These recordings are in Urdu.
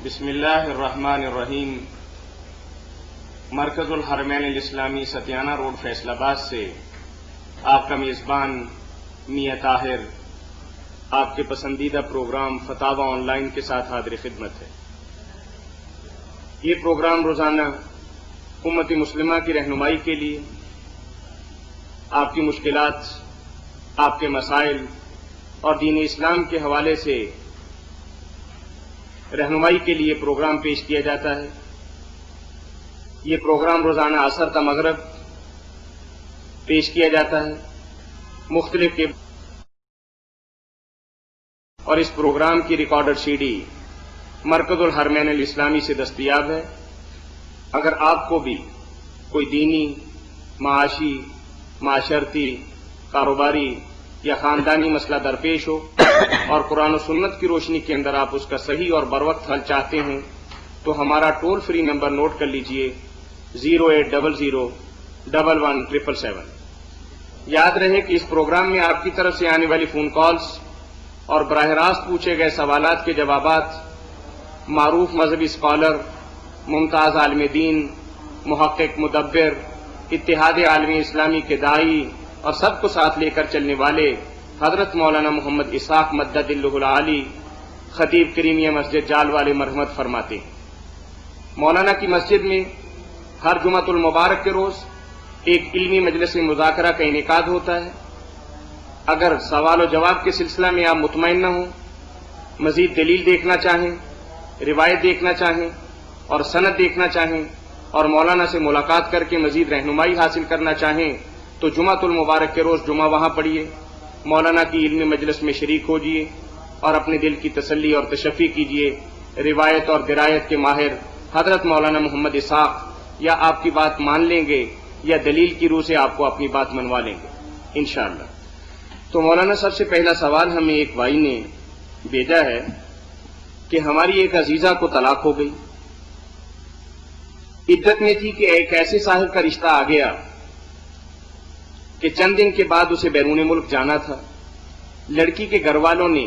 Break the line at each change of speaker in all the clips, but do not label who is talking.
بسم اللہ الرحمن الرحیم۔ مرکز الحرمین الاسلامی ستیانہ روڈ فیصل آباد سے آپ کا میزبان میاں طاہر آپ کے پسندیدہ پروگرام فتاوی آن لائن کے ساتھ حاضر خدمت ہے۔ یہ پروگرام روزانہ امت مسلمہ کی رہنمائی کے لیے آپ کی مشکلات، آپ کے مسائل اور دین اسلام کے حوالے سے رہنمائی کے لیے پروگرام پیش کیا جاتا ہے۔ یہ پروگرام روزانہ عصر تا مغرب پیش کیا جاتا ہے مختلف کے، اور اس پروگرام کی ریکارڈر سی ڈی مرکز الحرمین الاسلامی سے دستیاب ہے۔ اگر آپ کو بھی کوئی دینی، معاشی، معاشرتی، کاروباری یا خاندانی مسئلہ درپیش ہو اور قرآن و سنت کی روشنی کے اندر آپ اس کا صحیح اور بروقت حل چاہتے ہیں تو ہمارا ٹول فری نمبر نوٹ کر لیجئے 08001177777۔ یاد رہے کہ اس پروگرام میں آپ کی طرف سے آنے والی فون کالز اور براہ راست پوچھے گئے سوالات کے جوابات معروف مذہبی اسکالر، ممتاز عالم دین، محقق، مدبر، اتحاد عالمی اسلامی کے داعی اور سب کو ساتھ لے کر چلنے والے حضرت مولانا محمد اسحاق مدد اللہ العالی خطیب کریمیہ مسجد جال والے مرحمت فرماتے ہیں۔ مولانا کی مسجد میں ہر جمعۃ المبارک کے روز ایک علمی مجلس مذاکرہ کا انعقاد ہوتا ہے۔ اگر سوال و جواب کے سلسلہ میں آپ مطمئن نہ ہوں، مزید دلیل دیکھنا چاہیں، روایت دیکھنا چاہیں اور سند دیکھنا چاہیں اور مولانا سے ملاقات کر کے مزید رہنمائی حاصل کرنا چاہیں تو جمعۃ المبارک کے روز جمعہ وہاں پڑھیے، مولانا کی علمی مجلس میں شریک ہوجیے اور اپنے دل کی تسلی اور تشفی کیجیے۔ روایت اور درایت کے ماہر حضرت مولانا محمد اسحاق یا آپ کی بات مان لیں گے یا دلیل کی روح سے آپ کو اپنی بات منوا لیں گے انشاءاللہ۔ تو مولانا سب سے پہلا سوال ہمیں ایک بھائی نے بھیجا ہے کہ ہماری ایک عزیزہ کو طلاق ہو گئی، عدت میں تھی کہ ایک ایسے صاحب کا رشتہ آ گیا کہ چند دن کے بعد اسے بیرون ملک جانا تھا۔ لڑکی کے گھر والوں نے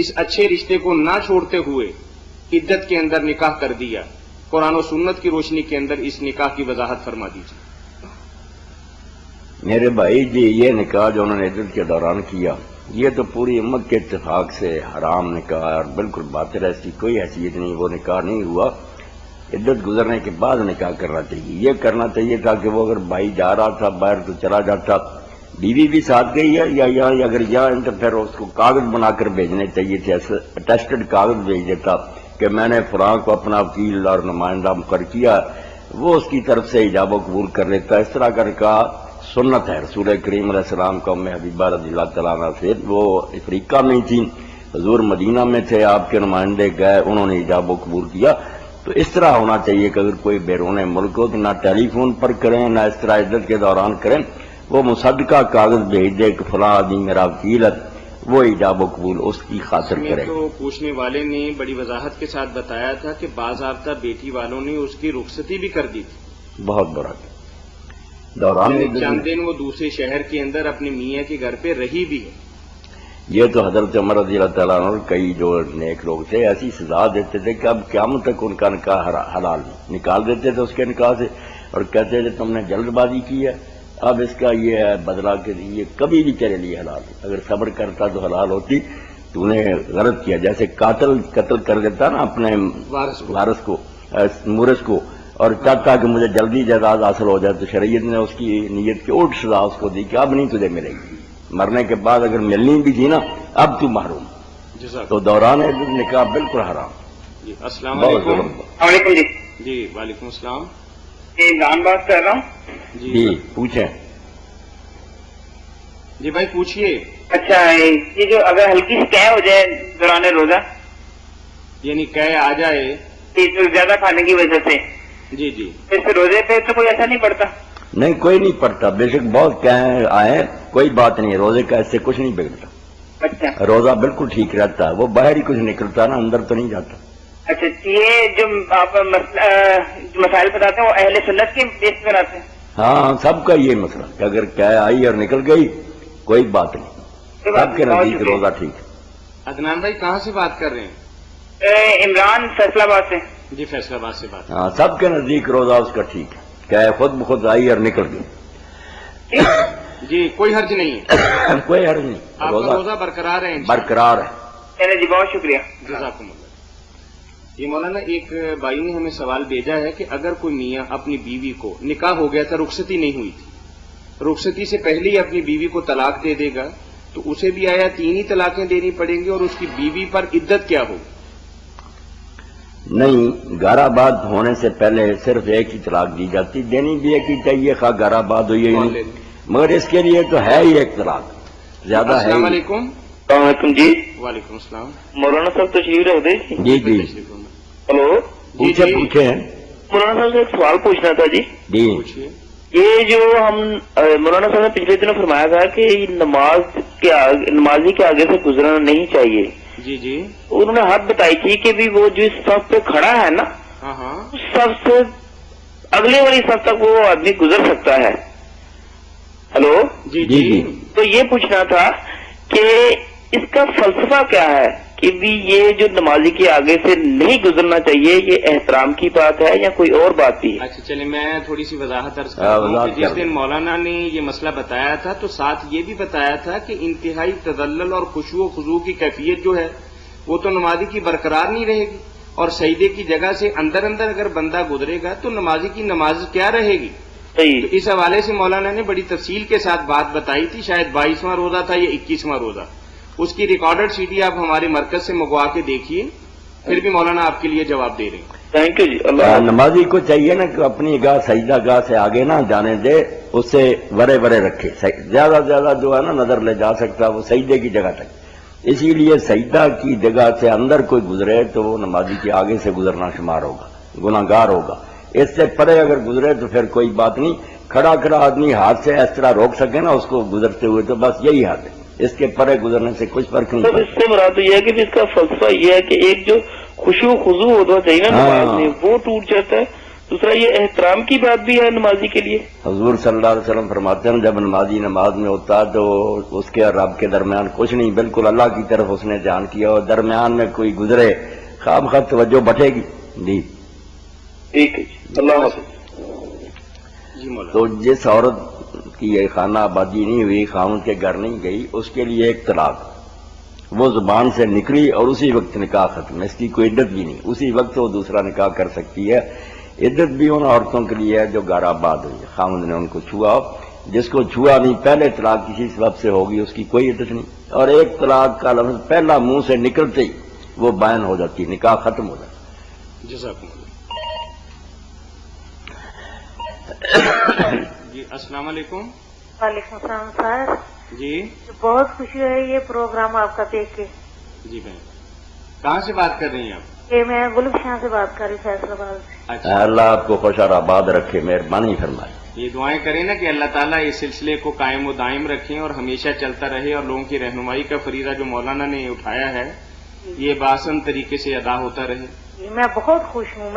اس اچھے رشتے کو نہ چھوڑتے ہوئے عدت کے اندر نکاح کر دیا۔ قرآن و سنت کی روشنی کے اندر اس نکاح کی وضاحت فرما دیجیے۔
میرے بھائی جی، یہ نکاح جو انہوں نے عدت کے دوران کیا، یہ تو پوری امت کے اتفاق سے حرام نکاح اور بالکل باطل ہے، اس کی کوئی حیثیت نہیں، وہ نکاح نہیں ہوا۔ عدت گزرنے کے بعد نکاح کرنا چاہیے۔ یہ کرنا چاہیے تھا کہ وہ اگر بھائی جا رہا تھا باہر تو چلا جاتا، بیوی بھی ساتھ گئی ہے یا یہاں اگر یہاں تو پھر اس کو کاغذ بنا کر بھیجنے چاہیے تھے، اٹیسٹڈ کاغذ بھیج دیتا کہ میں نے فلاں کو اپنا وکیل اور نمائندہ مقرر کیا، وہ اس کی طرف سے ایجاب و قبول کر لیتا۔ اس طرح کا نکاح سنت ہے۔ رسول کریم علیہ السلام کو ام حبیبہ رضی اللہ تعالیٰ عنہ سے، وہ افریقہ میں تھی، حضور مدینہ میں تھے، آپ کے نمائندے گئے، انہوں نے ایجاب و قبول کیا۔ تو اس طرح ہونا چاہیے کہ اگر کوئی بیرون ملک ہو تو نہ ٹیلی فون پر کریں نہ اس طرح عدت کے دوران کریں، وہ مصدقہ کاغذ بھیج دے کہ فلاں آدمی میرا وکیل ہے، وہ ایجاب و قبول اس کی خاطر کرے۔
تو پوچھنے والے نے بڑی وضاحت کے ساتھ بتایا تھا کہ باضابطہ بیٹی والوں نے اس کی رخصتی بھی کر دی تھی،
بہت بڑا دوران
چند دن وہ دوسرے شہر کے اندر اپنے میاں کے گھر پہ رہی بھی ہے۔
یہ تو حضرت عمر رضی اللہ تعالیٰ عنہ کئی جو نیک لوگ تھے ایسی سزا دیتے تھے کہ اب قیامت تک ان کا نکاح حلال نکال دیتے تھے اس کے نکاح سے، اور کہتے تھے تم نے جلد بازی کی ہے، اب اس کا یہ ہے بدلہ کے لیے کبھی بھی تیرے لیے حلال ہے، اگر صبر کرتا تو حلال ہوتی، تو نے غلط کیا۔ جیسے قتل کر دیتا نا اپنے وارث کو، مورث کو، اور چاہتا کہ مجھے جلدی جائیداد حاصل ہو جائے، تو شریعت نے اس کی نیت کی الٹ سزا اس کو دی کہ اب نہیں تجھے ملے گی، مرنے کے بعد اگر ملنی بھی تھی نا اب تو محروم۔ تو دوران نکاح بالکل حرام۔
جی السلام علیکم۔
السلام علیکم جی۔
جی وعلیکم السلام۔
عمران بات کر رہا ہوں۔
جی پوچھیں۔
جی بھائی پوچھیے۔
اچھا، یہ جو اگر ہلکی سی قے ہو جائے دوران روزہ،
یعنی قے آ جائے
جو زیادہ کھانے کی وجہ سے،
جی جی،
اس روزے پہ تو کوئی ایسا نہیں پڑتا؟
نہیں، کوئی نہیں پڑتا، بے شک بہت کہیں آئے، کوئی بات نہیں، روزے کا اس سے کچھ نہیں بگڑتا۔
اچھا،
روزہ بالکل ٹھیک رہتا ہے، وہ باہر ہی کچھ نکلتا نا، اندر تو نہیں جاتا۔
اچھا، یہ جو آپ مسائل بتاتے ہیں وہ اہل سنت کے بیس پر آتے ہیں؟
ہاں، سب کا یہ مسئلہ کہ اگر کیا آئی اور نکل گئی کوئی بات نہیں، سب کے نزدیک روزہ ٹھیک ہے۔
عدنان بھائی کہاں سے بات کر رہے ہیں؟
عمران فیصلہ آباد سے.
جی فیصلہ آباد سے بات.
ہاں سب کے نزدیک روزہ اس کا ٹھیک ہے، کیا ہے خود بخود آئی اور نکل گئی.
جی کوئی حرج نہیں ہے،
کوئی حرج نہیں،
آپ کا روزہ برقرار ہے.
برقرار ہے.
چلے جی بہت شکریہ.
جزاکم اللہ. یہ مولانا ایک بھائی نے ہمیں سوال بھیجا ہے کہ اگر کوئی میاں اپنی بیوی کو، نکاح ہو گیا تھا، رخصتی نہیں ہوئی تھی، رخصتی سے پہلے ہی اپنی بیوی کو طلاق دے دے گا تو اسے بھی آیا 3 ہی طلاقیں دینی پڑیں گی اور اس کی بیوی پر عدت کیا ہوگی؟
نہیں، گھر آباد ہونے سے پہلے صرف ایک ہی طلاق دی جاتی، دینی بھی ایک ہی چاہیے، خواہ گھر آباد ہوئی ہے نہیں، مگر اس کے لیے تو ہے ہی ایک طلاق، زیادہ ہے.
السلام علیکم.
السلام علیکم جی.
وعلیکم السلام.
مولانا صاحب تشریف رکھ دیں.
جی جی
ہلو.
پوچھے پوچھے ہیں.
مولانا صاحب سے ایک سوال پوچھنا تھا جی.
جی
پوچھیے.
یہ جو ہم مولانا صاحب نے پچھلے دنوں فرمایا تھا کہ نمازی کے آگے سے گزرنا نہیں چاہیے.
جی جی.
انہوں نے حد بتائی تھی کہ بھی وہ جو اس صف پہ کھڑا ہے نا،
ہاں ہاں.
اس صف سے اگلے والی صف تک وہ آدمی گزر سکتا ہے. ہلو.
جی
جی
جی.
جی.
تو یہ پوچھنا تھا کہ اس کا فلسفہ کیا ہے کہ بھی یہ جو نمازی کے آگے سے نہیں گزرنا چاہیے، یہ احترام کی بات ہے یا کوئی اور بات بھی ہے؟
اچھا چلے میں تھوڑی سی وضاحت عرض کرتا ہوں کہ جس دن مولانا نے یہ مسئلہ بتایا تھا تو ساتھ یہ بھی بتایا تھا کہ انتہائی تذلل اور خشوع و خضوع کی کیفیت جو ہے وہ تو نمازی کی برقرار نہیں رہے گی، اور سجدے کی جگہ سے اندر اندر اگر بندہ گزرے گا تو نمازی کی نماز کیا رہے گی؟
صحیح.
تو اس حوالے سے مولانا نے بڑی تفصیل کے ساتھ بات بتائی تھی. شاید 22واں روزہ تھا یا 21واں روزہ. اس کی ریکارڈڈ CD آپ ہمارے مرکز سے منگوا کے دیکھیے، پھر بھی مولانا آپ کے لیے جواب دے رہے ہیں.
تھینک یو جی. اللہ
نمازی کو چاہیے نا کہ اپنی گاہ سجدہ گاہ سے آگے نہ جانے دے، اس سے ورے ورے رکھے، زیادہ زیادہ جو ہے نا نظر لے جا سکتا وہ سجدے کی جگہ تک. اسی لیے سجدہ کی جگہ سے اندر کوئی گزرے تو وہ نمازی کے آگے سے گزرنا شمار ہوگا، گناہ گار ہوگا. اس سے پرے اگر گزرے تو پھر کوئی بات نہیں. کھڑا کھڑا آدمی ہاتھ سے اس طرح روک سکے نا اس کو گزرتے ہوئے تو بس یہی حد ہے، اس کے پرے گزرنے سے کچھ فرق نہیں
سب
پڑتا.
اس سے مراد تو یہ ہے کہ اس کا فلسفہ یہ ہے کہ ایک جو خشوع و خضوع ہونا چاہیے نا نماز میں وہ ٹوٹ جاتا ہے. دوسرا یہ احترام کی بات بھی ہے نمازی کے لیے.
حضور صلی اللہ علیہ وسلم فرماتے ہیں جب نمازی نماز میں ہوتا تو اس کے اور رب کے درمیان کچھ نہیں، بالکل اللہ کی طرف اس نے دھیان کیا، اور درمیان میں کوئی گزرے خواب خواہ توجہ بٹے گی. جی
ٹھیک ہے جی. اللہ حافظ.
جی مولانا.
تو جس عورت کی یہ خانہ آبادی نہیں ہوئی، خاوند کے گھر نہیں گئی، اس کے لیے ایک طلاق، وہ زبان سے نکلی اور اسی وقت نکاح ختم، اس کی کوئی عدت بھی نہیں، اسی وقت وہ دوسرا نکاح کر سکتی ہے. عدت بھی ان عورتوں کے لیے ہے جو گھر آباد ہوئی، خاوند نے ان کو چھوا، جس کو چھوا نہیں پہلے طلاق کسی سبب سے ہوگی اس کی کوئی عدت نہیں. اور ایک طلاق کا لفظ پہلا منہ سے نکلتے ہی وہ بائن ہو جاتی، نکاح ختم ہو جاتا.
جزاکم اللہ. جی السلام علیکم.
وعلیکم السلام سر.
جی
بہت خوشی ہے یہ پروگرام آپ کا دیکھ کے.
جی بہن کہاں سے بات کر رہی ہیں آپ؟
یہ میں گلب شاہ سے بات کر رہی فیصلہ آباد سے.
اچھا
اللہ آپ کو خوش اور آباد رکھے، مہربانی فرمائے.
یہ دعائیں کریں نا کہ اللہ تعالیٰ اس سلسلے کو قائم و دائم رکھیں اور ہمیشہ چلتا رہے، اور لوگوں کی رہنمائی کا فریضہ جو مولانا نے اٹھایا ہے یہ بآسن طریقے سے ادا ہوتا رہے.
میں بہت خوش ہوں.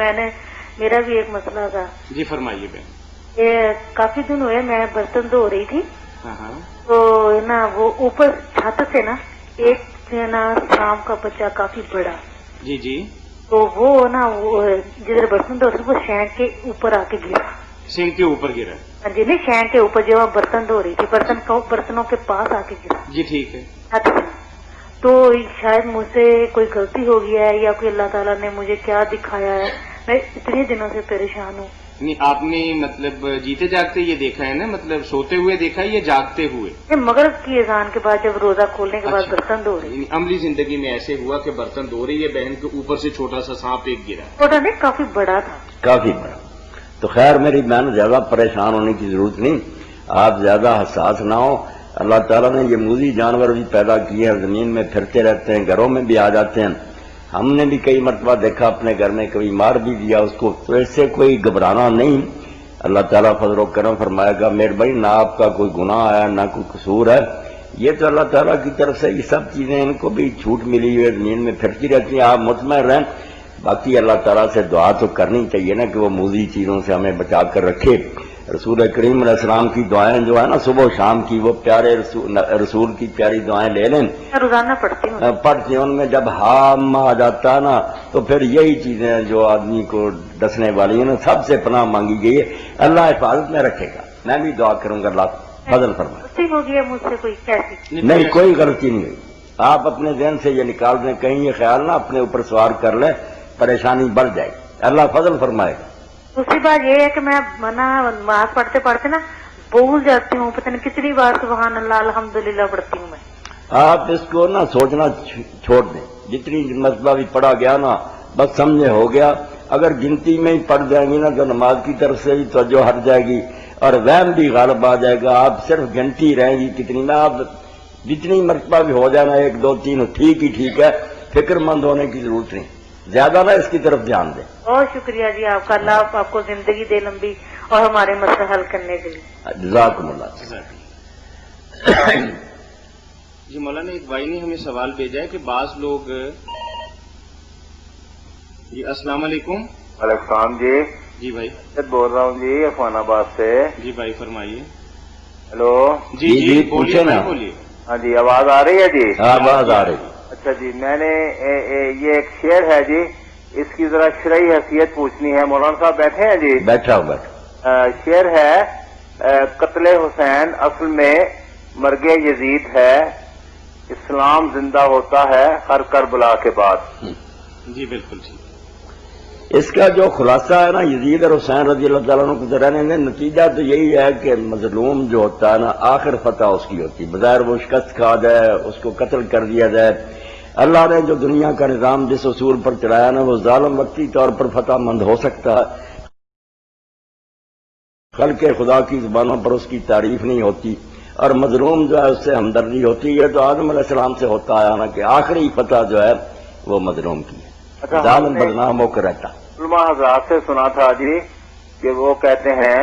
میرا بھی ایک مسئلہ تھا.
جی فرمائیے بہن.
یہ کافی دن ہوئے میں برتن دھو رہی تھی
ہاں ہاں.
تو نا وہ اوپر چھت سے نا ایک نا شام کا بچہ کافی بڑا،
جی جی.
تو وہ نا جدھر برتن دھو رہی وہ شینک کے اوپر آ کے گرا.
سنک کے اوپر گرا؟
ہاں جی، نہیں شینک کے اوپر جو برتن دھو رہی تھی برتنوں کے پاس آ کے گرا.
جی ٹھیک ہے.
چھت سے. تو شاید مجھ سے کوئی غلطی ہو گیا ہے یا کوئی اللہ تعالیٰ نے مجھے کیا دکھایا ہے، میں اتنے دنوں سے پریشان ہوں.
نہیں آپ نے مطلب جیتے جاگتے یہ دیکھا ہے نا، مطلب سوتے ہوئے دیکھا ہے یا جاگتے ہوئے؟
مغرب کی اذان کے بعد جب روزہ کھولنے کے بعد برتن دھو رہی.
یعنی عملی زندگی میں ایسے ہوا کہ برتن دھو رہی ہے، بہن کے اوپر سے چھوٹا سا سانپ ایک گرا.
چھوٹا نہیں کافی بڑا تھا.
کافی بڑا. تو خیر میری بہن زیادہ پریشان ہونے کی ضرورت نہیں، آپ زیادہ حساس نہ ہو. اللہ تعالیٰ نے یہ موذی جانور بھی پیدا کیے ہیں، زمین میں پھرتے رہتے ہیں، گھروں میں بھی آ جاتے ہیں. ہم نے بھی کئی مرتبہ دیکھا اپنے گھر میں، کبھی مار بھی دیا اس کو. تو اس سے کوئی گھبرانا نہیں، اللہ تعالیٰ فضل و کرم فرمائے گا. مہربانی، نہ آپ کا کوئی گناہ ہے نہ کوئی قصور ہے، یہ تو اللہ تعالیٰ کی طرف سے یہ سب چیزیں ان کو بھی چھوٹ ملی ہوئی ہے، زمین میں پھرتی رہتی ہیں، آپ مطمئن رہیں. باقی اللہ تعالیٰ سے دعا تو کرنی چاہیے نا کہ وہ موذی چیزوں سے ہمیں بچا کر رکھے. رسول کریم علیہ السلام کی دعائیں جو ہے نا صبح و شام کی، وہ پیارے رسول کی پیاری دعائیں لے لیں،
میں روزانہ پڑھتی ہوں.
پڑھتے ہیں. ان میں جب ہام آ جاتا ہے نا تو پھر یہی چیزیں جو آدمی کو ڈسنے والی ہیں نا، سب سے پناہ مانگی گئی ہے. اللہ حفاظت میں رکھے گا. میں بھی دعا کروں گا اللہ فضل فرمائے.
غلطی ہو گئی ہے مجھ سے کوئی کیسی؟
نہیں، کوئی غلطی نہیں ہوئی. آپ اپنے ذہن سے یہ نکال دیں، کہیں یہ خیال نہ اپنے اوپر سوار کر لیں، پریشانی بڑھ جائے گی. اللہ فضل فرمائے گا.
دوسری بات یہ ہے کہ میں نماز پڑھتے پڑھتے نا بھول جاتی ہوں، پتہ نہیں کتنی بار سبحان اللہ الحمدللہ پڑھتی ہوں میں.
آپ اس کو نا سوچنا چھوڑ دیں. جتنی مرتبہ بھی پڑھا گیا نا بس سمجھے ہو گیا. اگر گنتی میں ہی پڑھ جائیں گی نا تو نماز کی طرف سے بھی توجہ ہٹ جائے گی اور وہم بھی غالب آ جائے گا. آپ صرف گنتی رہیں گی کتنی میں. آپ جتنی مرتبہ بھی ہو جانا 1 2 3 ٹھیک ہی ٹھیک ہے. فکر مند ہونے کی ضرورت نہیں. زیادہ نہ اس کی طرف دھیان دیں.
بہت شکریہ جی آپ کا. اللہ آپ کو زندگی دے لمبی اور ہمارے مسئلے حل کرنے کے لیے.
جزاکم اللہ.
جی مولانا، ایک بھائی نے ہمیں سوال بھیجا ہے کہ بعض لوگ جی السلام علیکم.
وعلیکم السلام جی.
جی بھائی.
بول رہا ہوں جی عفان آباد سے.
جی بھائی فرمائیے.
ہیلو.
جی
جی
جی
پوچھیں نا.
بولیے.
ہاں جی آواز آ رہی ہے جی؟
آواز آ رہی.
اچھا جی، میں نے یہ ایک شعر ہے جی، اس کی ذرا شرعی حیثیت پوچھنی ہے. مولانا صاحب بیٹھے ہیں جی؟
بیٹھا ہو بیٹھا.
شعر ہے قتل حسین اصل میں مرگ یزید ہے، اسلام زندہ ہوتا ہے ہر کربلا کے بعد.
جی بالکل ٹھیک.
اس کا جو خلاصہ ہے نا یزید اور حسین رضی اللہ تعالیٰ عنہ کو رہنے دیں. نتیجہ تو یہی ہے کہ مظلوم جو ہوتا ہے نا آخر فتح اس کی ہوتی. بظاہر وہ شکست کھا جائے، اس کو قتل کر دیا جائے. اللہ نے جو دنیا کا نظام جس اصول پر چلایا نا وہ ظالم وقتی طور پر فتح مند ہو سکتا ہے. خلق خدا کی زبانوں پر اس کی تعریف نہیں ہوتی اور مظلوم جو ہے اس سے ہمدردی ہوتی ہے. تو آدم علیہ السلام سے ہوتا آیا نا کہ آخری فتح جو ہے وہ مظلوم کی ہے. ظالم بدنام ہو کر رہتا.
علماء حضرات سے سنا تھا جی کہ وہ کہتے ہیں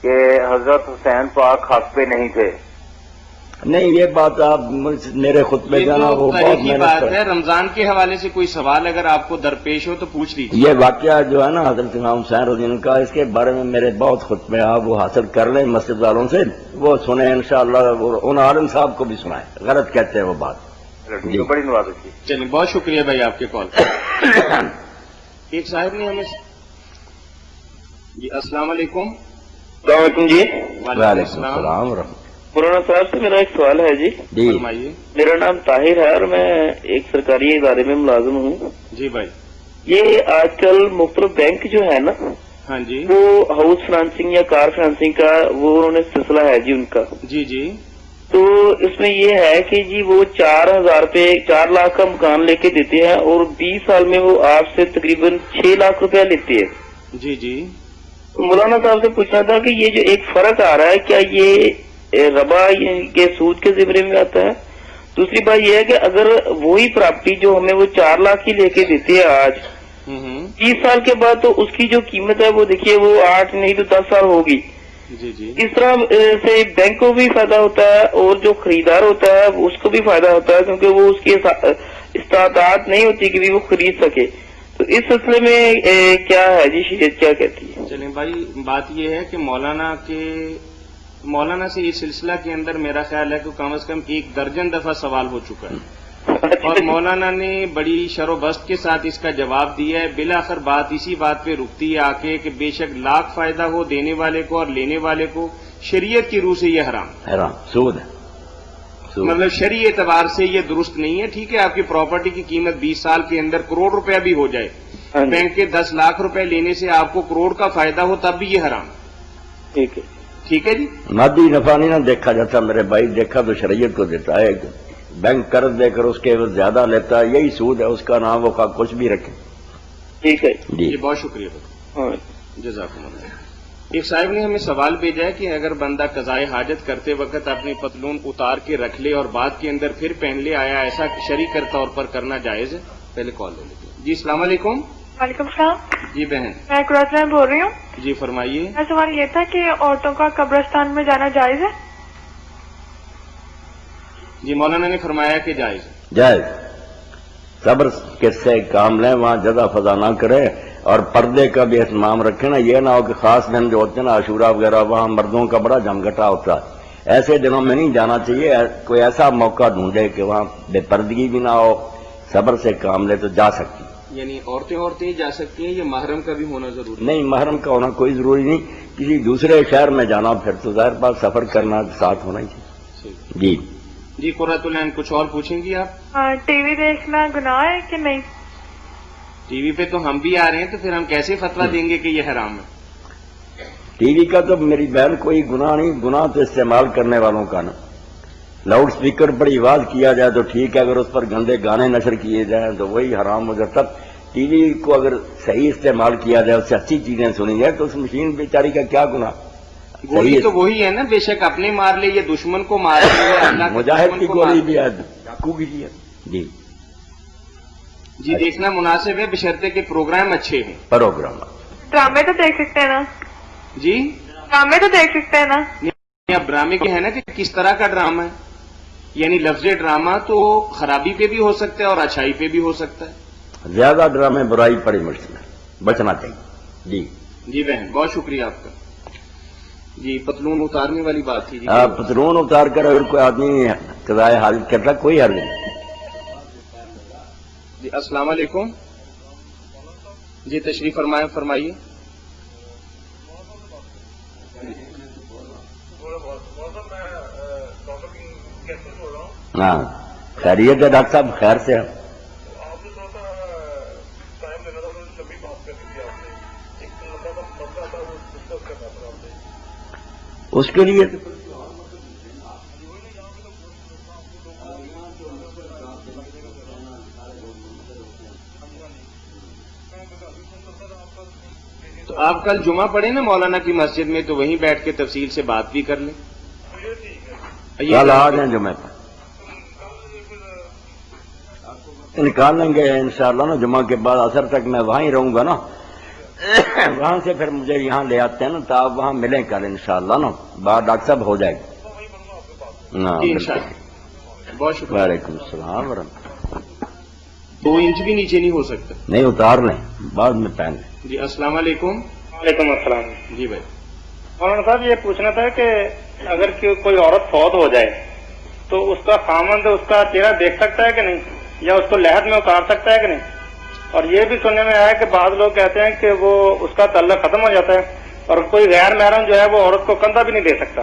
کہ حضرت حسین پاک حق پہ نہیں تھے.
نہیں، یہ بات آپ میرے خطبے
یہ
جانا
تو
وہ بہت
تاریخی
محنت
بات
کر.
ہے. رمضان کے حوالے سے کوئی سوال اگر آپ کو درپیش ہو تو پوچھ لیجیے.
یہ واقعہ جو ہے نا حضرت امام حسین رضی اللہ عنہ کا، اس کے بارے میں میرے بہت خطبے آپ وہ حاصل کر لیں مسجد والوں سے، وہ سنیں انشاءاللہ. ان عالم صاحب کو بھی سنائیں. غلط کہتے ہیں وہ بات.
جی بڑی نوازش کی.
چلیے بہت شکریہ بھائی آپ کے کال. ایک صاحب نے ہمیں جی السلام علیکم.
السلام علیکم جی.
وعلیکم السلام ورحمۃ.
مولانا صاحب سے میرا ایک سوال ہے جی.
جی
فرمائیے.
میرا نام طاہر ہے اور میں ایک سرکاری ادارے میں ملازم ہوں.
جی بھائی.
یہ آج کل مختلف بینک جو ہے نا
ہاں جی.
وہ ہاؤس فائنانسنگ یا کار فائنانسنگ کا وہ انہوں نے سلسلہ ہے جی ان کا.
جی جی.
تو اس میں یہ ہے کہ جی وہ 4,000 روپے 4 لاکھ کا مکان لے کے دیتے ہیں اور 20 سال میں وہ آپ سے تقریباً 6 لاکھ روپیہ لیتے ہیں.
جی جی.
مولانا صاحب سے پوچھنا تھا کہ یہ جو ایک فرق آ رہا ہے کیا یہ ربا کے سود کے زمرے میں آتا ہے؟ دوسری بات یہ ہے کہ اگر وہی پراپرٹی جو ہمیں وہ 4 لاکھ کی لے کے دیتے ہیں آج 30 سال کے بعد تو اس کی جو قیمت ہے وہ دیکھیے وہ 8 نہیں تو 10 سال ہوگی.
جی جی.
اس طرح سے بینک کو بھی فائدہ ہوتا ہے اور جو خریدار ہوتا ہے اس کو بھی فائدہ ہوتا ہے کیونکہ وہ اس کی استطاعت نہیں ہوتی کہ وہ خرید سکے. تو اس سلسلے میں کیا ہے جی شریعت کیا کہتی ہے؟
چلیں بھائی، بات یہ ہے کہ مولانا سے اس سلسلہ کے اندر میرا خیال ہے کہ کم از کم 1 درجن دفعہ سوال ہو چکا ہے اور مولانا نے بڑی شر و بست کے ساتھ اس کا جواب دیا ہے. بالآخر بات اسی بات پہ رکتی ہے آ کے کہ بے شک لاکھ فائدہ ہو دینے والے کو اور لینے والے کو، شریعت کی روح سے یہ حرام
سود ہے.
مطلب شرعی اعتبار سے یہ درست نہیں ہے. ٹھیک ہے آپ کی پراپرٹی کی قیمت 20 سال کے اندر کروڑ روپیہ بھی ہو جائے، بینک کے 10 لاکھ روپے لینے سے آپ کو کروڑ کا فائدہ ہو تب بھی یہ حرام.
ٹھیک ہے.
ٹھیک ہے جی.
مادی نفع نہیں نہ دیکھا جاتا میرے بھائی، دیکھا تو شریعت کو دیتا ہے. بینک قرض دے کر اس کے زیادہ لیتا ہے، یہی سود ہے. اس کا نام وہ کچھ بھی رکھے.
ٹھیک ہے
جی بہت شکریہ. جزاکم اللہ. ایک صاحب نے ہمیں سوال بھیجا ہے کہ اگر بندہ قضائے حاجت کرتے وقت اپنی پتلون اتار کے رکھ لے اور بعد کے اندر پھر پہن لے، آیا ایسا شرعی طور پر کرنا جائز ہے؟ پہلے کال لے لیتے ہیں. جی السلام علیکم.
وعلیکم السلام.
جی بہن.
میں قرۃ بول رہی ہوں.
جی فرمائیے.
میرا سوال یہ تھا کہ عورتوں کا قبرستان میں جانا جائز ہے؟
جی مولانا نے فرمایا کہ جائز.
جائز. صبر کے سے کام لیں، وہاں جزا فضا نہ کرے. اور پردے کا بھی اہتمام رکھیں نا، یہ نہ ہو کہ خاص دن جو ہوتے ہیں نا عاشورہ وغیرہ وہاں مردوں کا بڑا جمگٹا ہوتا ہے، ایسے دنوں میں نہیں جانا چاہیے، کوئی ایسا موقع ڈھونڈے کہ وہاں بے پردگی بھی نہ ہو، صبر سے کام لے تو جا سکتی.
یعنی عورتیں ہی جا سکتی ہیں، یہ محرم کا بھی ہونا ضروری ہے؟
نہیں، محرم کا ہونا کوئی ضروری نہیں، کسی دوسرے شہر میں جانا پھر تو ظاہر بات سفر کرنا ساتھ ہونا ہی چاہیے.
جی قرۃ العین کچھ اور پوچھیں گی آپ؟
ٹی وی دیکھنا گناہ ہے کہ نہیں؟
ٹی وی پہ تو ہم بھی آ رہے ہیں، تو پھر ہم کیسے فتویٰ دیں گے کہ یہ حرام ہے؟
ٹی وی کا تو میری بہن کوئی گناہ نہیں، گناہ تو استعمال کرنے والوں کا نا. لاؤڈ سپیکر پر آواز کیا جائے تو ٹھیک ہے، اگر اس پر گندے گانے نشر کیے جائیں تو وہی حرام ہو جاتا. ٹی وی کو اگر صحیح استعمال کیا جائے، اس سے اچھی چیزیں سنی جائے تو اس مشین بیچاری کا کیا گناہ؟
گولی تو وہی ہے نا، بے شک اپنے مار لے، یہ دشمن کو مار لے،
مجاہد کی گولی بھی ہے، ڈاکو کی بھی ہے.
جی دیکھنا مناسب ہے بشرطے کے پروگرام اچھے ہیں.
پروگرام
ڈرامے تو دیکھ سکتے ہیں نا؟
جی
ڈرامے تو دیکھ سکتے ہیں نا؟
اب ڈرامے کے ہے نا کہ کس طرح کا ڈرامہ ہے، یعنی لفظ ڈرامہ تو خرابی پہ بھی ہو سکتا ہے اور اچھائی پہ بھی ہو سکتا ہے.
زیادہ ڈرامے برائی پڑی مجھ میں بچنا چاہیے.
جی بہن بہت شکریہ آپ کا. جی پتلون اتارنے والی بات تھی.
پتلون اتار کر اگر کوئی آدمی قضائے حاجت کرتا کوئی حرج نہیں.
جی السلام علیکم. جی تشریف فرمائیے.
ہاں خیریت ہے ڈاکٹر صاحب، خیر سے ہے. اس کے لیے
تو آپ کل جمعہ پڑھیں نا مولانا کی مسجد میں، تو وہیں بیٹھ کے تفصیل سے بات بھی کر لیں.
کل آ جائیں جمعہ پر نکال لیں گے انشاءاللہ نا. جمعہ کے بعد عصر تک میں وہاں ہی رہوں گا نا، وہاں سے پھر مجھے یہاں لے آتے ہیں نا، تو آپ وہاں ملیں کل انشاءاللہ نا، بات ڈاکٹر صاحب ہو جائے گی.
بہت شکریہ.
وعلیکم السلام ورحمۃ اللہ.
2 انچ بھی نیچے نہیں ہو سکتا.
نہیں اتار لیں، بعد میں پہن لیں.
جی السلام علیکم.
وعلیکم السلام.
جی بھائی.
مولانا صاحب یہ پوچھنا تھا کہ اگر کوئی عورت فوت ہو جائے تو اس کا خامند اس کا چہرہ دیکھ سکتا ہے کہ نہیں، یا اس کو لحد میں اتار سکتا ہے کہ نہیں؟ اور یہ بھی سننے میں آیا کہ بعض لوگ کہتے ہیں کہ وہ اس کا تعلق ختم ہو جاتا ہے اور کوئی غیر محرم جو ہے وہ عورت کو کندھا بھی نہیں دے سکتا.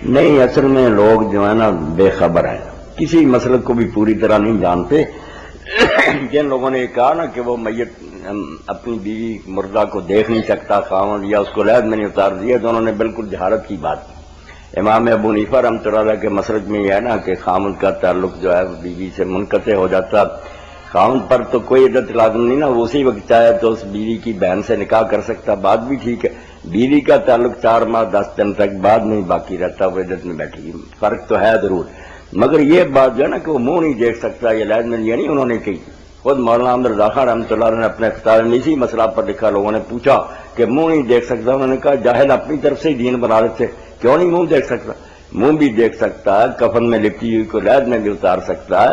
نہیں، اصل میں لوگ جو ہے نا بے خبر ہیں، کسی مسئلے کو بھی پوری طرح نہیں جانتے. جن لوگوں نے کہا نا کہ وہ میت اپنی بیوی مردہ کو دیکھ نہیں سکتا خامند، یا اس کو لحد میں نہیں اتار دیا، تو انہوں نے بالکل جہالت کی بات کی. امام ابو حنیفہ رحمۃ اللہ علیہ کے مسلک میں یہ ہے نا کہ خامند کا تعلق جو ہے بیوی سے منقطع ہو جاتا. خامند پر تو کوئی عدت لازم نہیں نا، وہ اسی وقت چاہے تو اس بیوی کی بہن سے نکاح کر سکتا، بات بھی ٹھیک ہے. بیوی کا تعلق 4 ماہ 10 دن تک بعد میں باقی رہتا، وہ عدت میں بیٹھی. فرق تو ہے ضرور، مگر یہ بات جو ہے نا کہ وہ منہ نہیں دیکھ سکتا، یہ لحد میں یہ نہیں انہوں نے کہی. خود مولانا احمد رضا خان رحمۃ اللہ علیہ نے اپنے خطاب میں اسی مسئلہ پر لکھا. لوگوں نے پوچھا کہ منہ نہیں دیکھ سکتا، انہوں نے کہا جاہل اپنی طرف سے ہی دین بنا لیتے، کیوں نہیں منہ دیکھ سکتا؟ منہ بھی دیکھ سکتا ہے، کفن میں لپٹی ہوئی کو لحد میں بھی اتار سکتا ہے،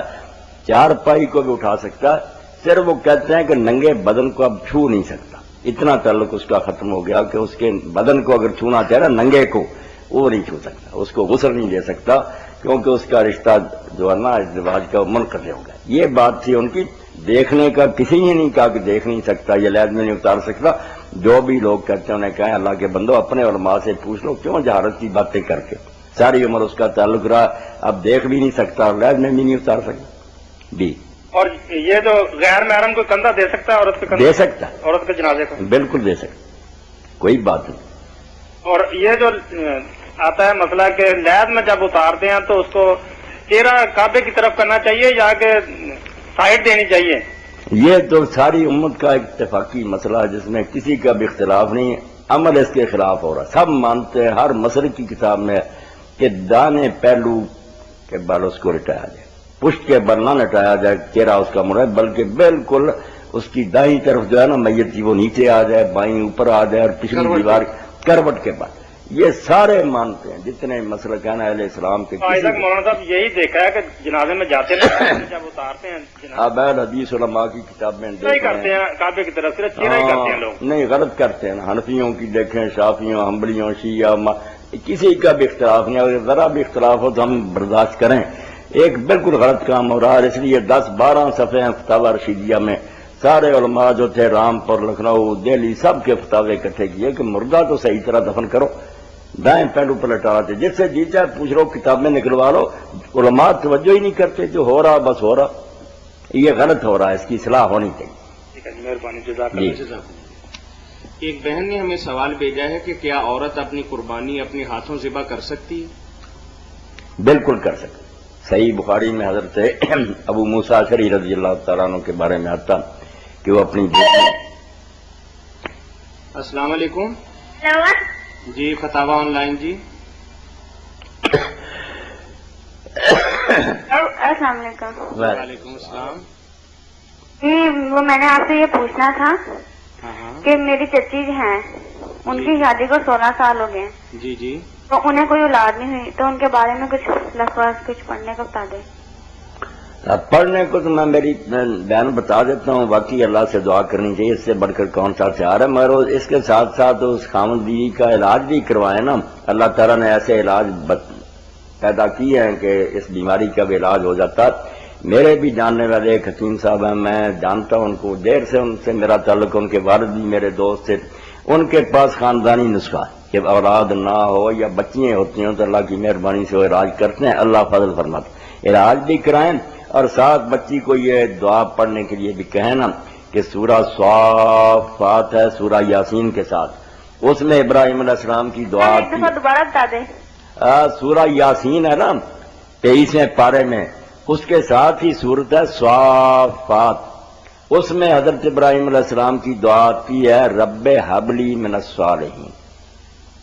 4 پائی کو بھی اٹھا سکتا ہے. صرف وہ کہتے ہیں کہ ننگے بدن کو اب چھو نہیں سکتا. اتنا تعلق اس کا ختم ہو گیا کہ اس کے بدن کو اگر چھونا چاہے نا ننگے کو، وہ نہیں چھو سکتا، اس کو غسل نہیں دے سکتا، کیونکہ اس کا رشتہ جو ہے نا ازدواج کا منقطع ہو گیا. یہ بات تھی ان کی. دیکھنے کا کسی نے نہیں کہا کہ دیکھ نہیں سکتا، یہ لحد میں نہیں اتار سکتا. جو بھی لوگ کہتے ہیں انہیں کہیں اللہ کے بندو اپنے علماء سے پوچھ لو، کیوں جہالت کی باتیں کر کے. ساری عمر اس کا تعلق رہا، اب دیکھ بھی نہیں سکتا اور لحد میں بھی نہیں اتار سکتا. جی
اور یہ جو غیر محرم کو کندھا دے سکتا ہے عورت کے
دے سکتا ہے،
عورت کے جنازے کو
بالکل دے سکتا، کوئی بات نہیں.
اور یہ جو آتا ہے مسئلہ کہ لحد میں جب اتارتے ہیں تو اس کو چہرہ کعبے کی طرف کرنا چاہیے یا کہ سائڈ دینی چاہیے؟
یہ تو ساری امت کا اتفاقی مسئلہ ہے جس میں کسی کا بھی اختلاف نہیں ہے. عمل اس کے خلاف ہو رہا، سب مانتے ہیں، ہر مسلک کی کتاب میں کہ دانے پہلو کے بال اس کو لٹایا جائے، پشت کے بل نہ لٹایا جائے، چہرہ اس کا مرا، بلکہ بالکل اس کی دائیں طرف جو ہے نا میت کی وہ نیچے آ جائے، بائیں اوپر آ جائے، اور پچھلی دیوار کروٹ کے بعد. یہ سارے مانتے ہیں جتنے مسلک ہیں اہل اسلام کے.
آج تک مولانا صاحب یہی دیکھا ہے کہ جنازے میں جاتے ہیں جب اتارتے ہیں
آباد حدیث علماء کی کتاب میں
نہیں کرتے ہیں کعبے کی طرف صرف چہرہ ہی کرتے ہیں لوگ.
نہیں غلط کرتے ہیں. حنفیوں کی دیکھیں، شافیوں، حنبلیوں، شیعہ، کسی کا بھی اختلاف نہیں. اگر ذرا بھی اختلاف ہو تو ہم برداشت کریں. ایک بالکل غلط کام ہو رہا ہے، اس لیے 10-12 صفحے ہیں فتاوی رشیدیہ میں. سارے علماء جو تھے رامپور، لکھنؤ، دہلی، سب کے فتاوے اکٹھے کیے کہ مردہ تو صحیح طرح دفن کرو، دائیں پہلو پلٹانا تھے. جس سے جی چاہے پوچھ لو، کتاب میں نکلوا لو. علماء توجہ ہی نہیں کرتے. جو ہو رہا بس ہو رہا. یہ غلط ہو رہا ہے، اس کی اصلاح ہونی چاہیے.
ٹھیک ہے، مہربانی، جزاک
جی.
اللہ.
ایک بہن نے ہمیں سوال بھیجا ہے کہ کیا عورت اپنی قربانی اپنے ہاتھوں ذبح کر سکتی ہے؟
بالکل کر سکتے. صحیح بخاری میں حضرت ابو موسیٰ اشعری رضی اللہ تعالیٰ عنہ کے بارے میں آتا کہ وہ اپنی
السلام علیکم. جی فتاوی آن لائن. جی
السلام علیکم.
وعلیکم السلام.
جی وہ میں نے آپ سے یہ پوچھنا تھا
ہاں
کہ میری چچی ہیں، ان کی شادی کو 16 سال ہو گئے ہیں،
جی جی.
تو انہیں کوئی اولاد نہیں ہوئی، تو ان کے بارے میں کچھ لفظ کچھ پڑھنے کو بتا دیں.
پڑھنے کو تو میں میری بیان بتا دیتا ہوں. واقعی اللہ سے دعا کرنی چاہیے، اس سے بڑھ کر کون سا ہتھیار ہے. مگر اس کے ساتھ ساتھ اس خامد بیوی کا علاج بھی کروائے نا. اللہ تعالیٰ نے ایسے علاج پیدا کیے ہیں کہ اس بیماری کا بھی علاج ہو جاتا. میرے بھی جاننے والے ایک حکیم صاحب ہیں، میں جانتا ہوں ان کو، دیر سے ان سے میرا تعلق، ان کے والد بھی میرے دوست تھے. ان کے پاس خاندانی نسخہ کہ اولاد نہ ہو یا بچیاں ہوتی ہیں تو اللہ کی مہربانی سے وہ علاج کرتے ہیں. اللہ فضل فرماتے. علاج بھی کرائیں اور ساتھ بچی کو یہ دعا پڑھنے کے لیے بھی کہیں نا کہ سورہ صافات ہے، سورہ یاسین کے ساتھ، اس میں ابراہیم علیہ السلام کی دعا
ایک دفعہ دوبارہ بتا دیں.
سورہ یاسین ہے نا 23ویں پارے میں، اس کے ساتھ ہی سورت ہے صافات. اس میں حضرت ابراہیم علیہ السلام کی دعا آتی ہے رب حبلی من الصالحین.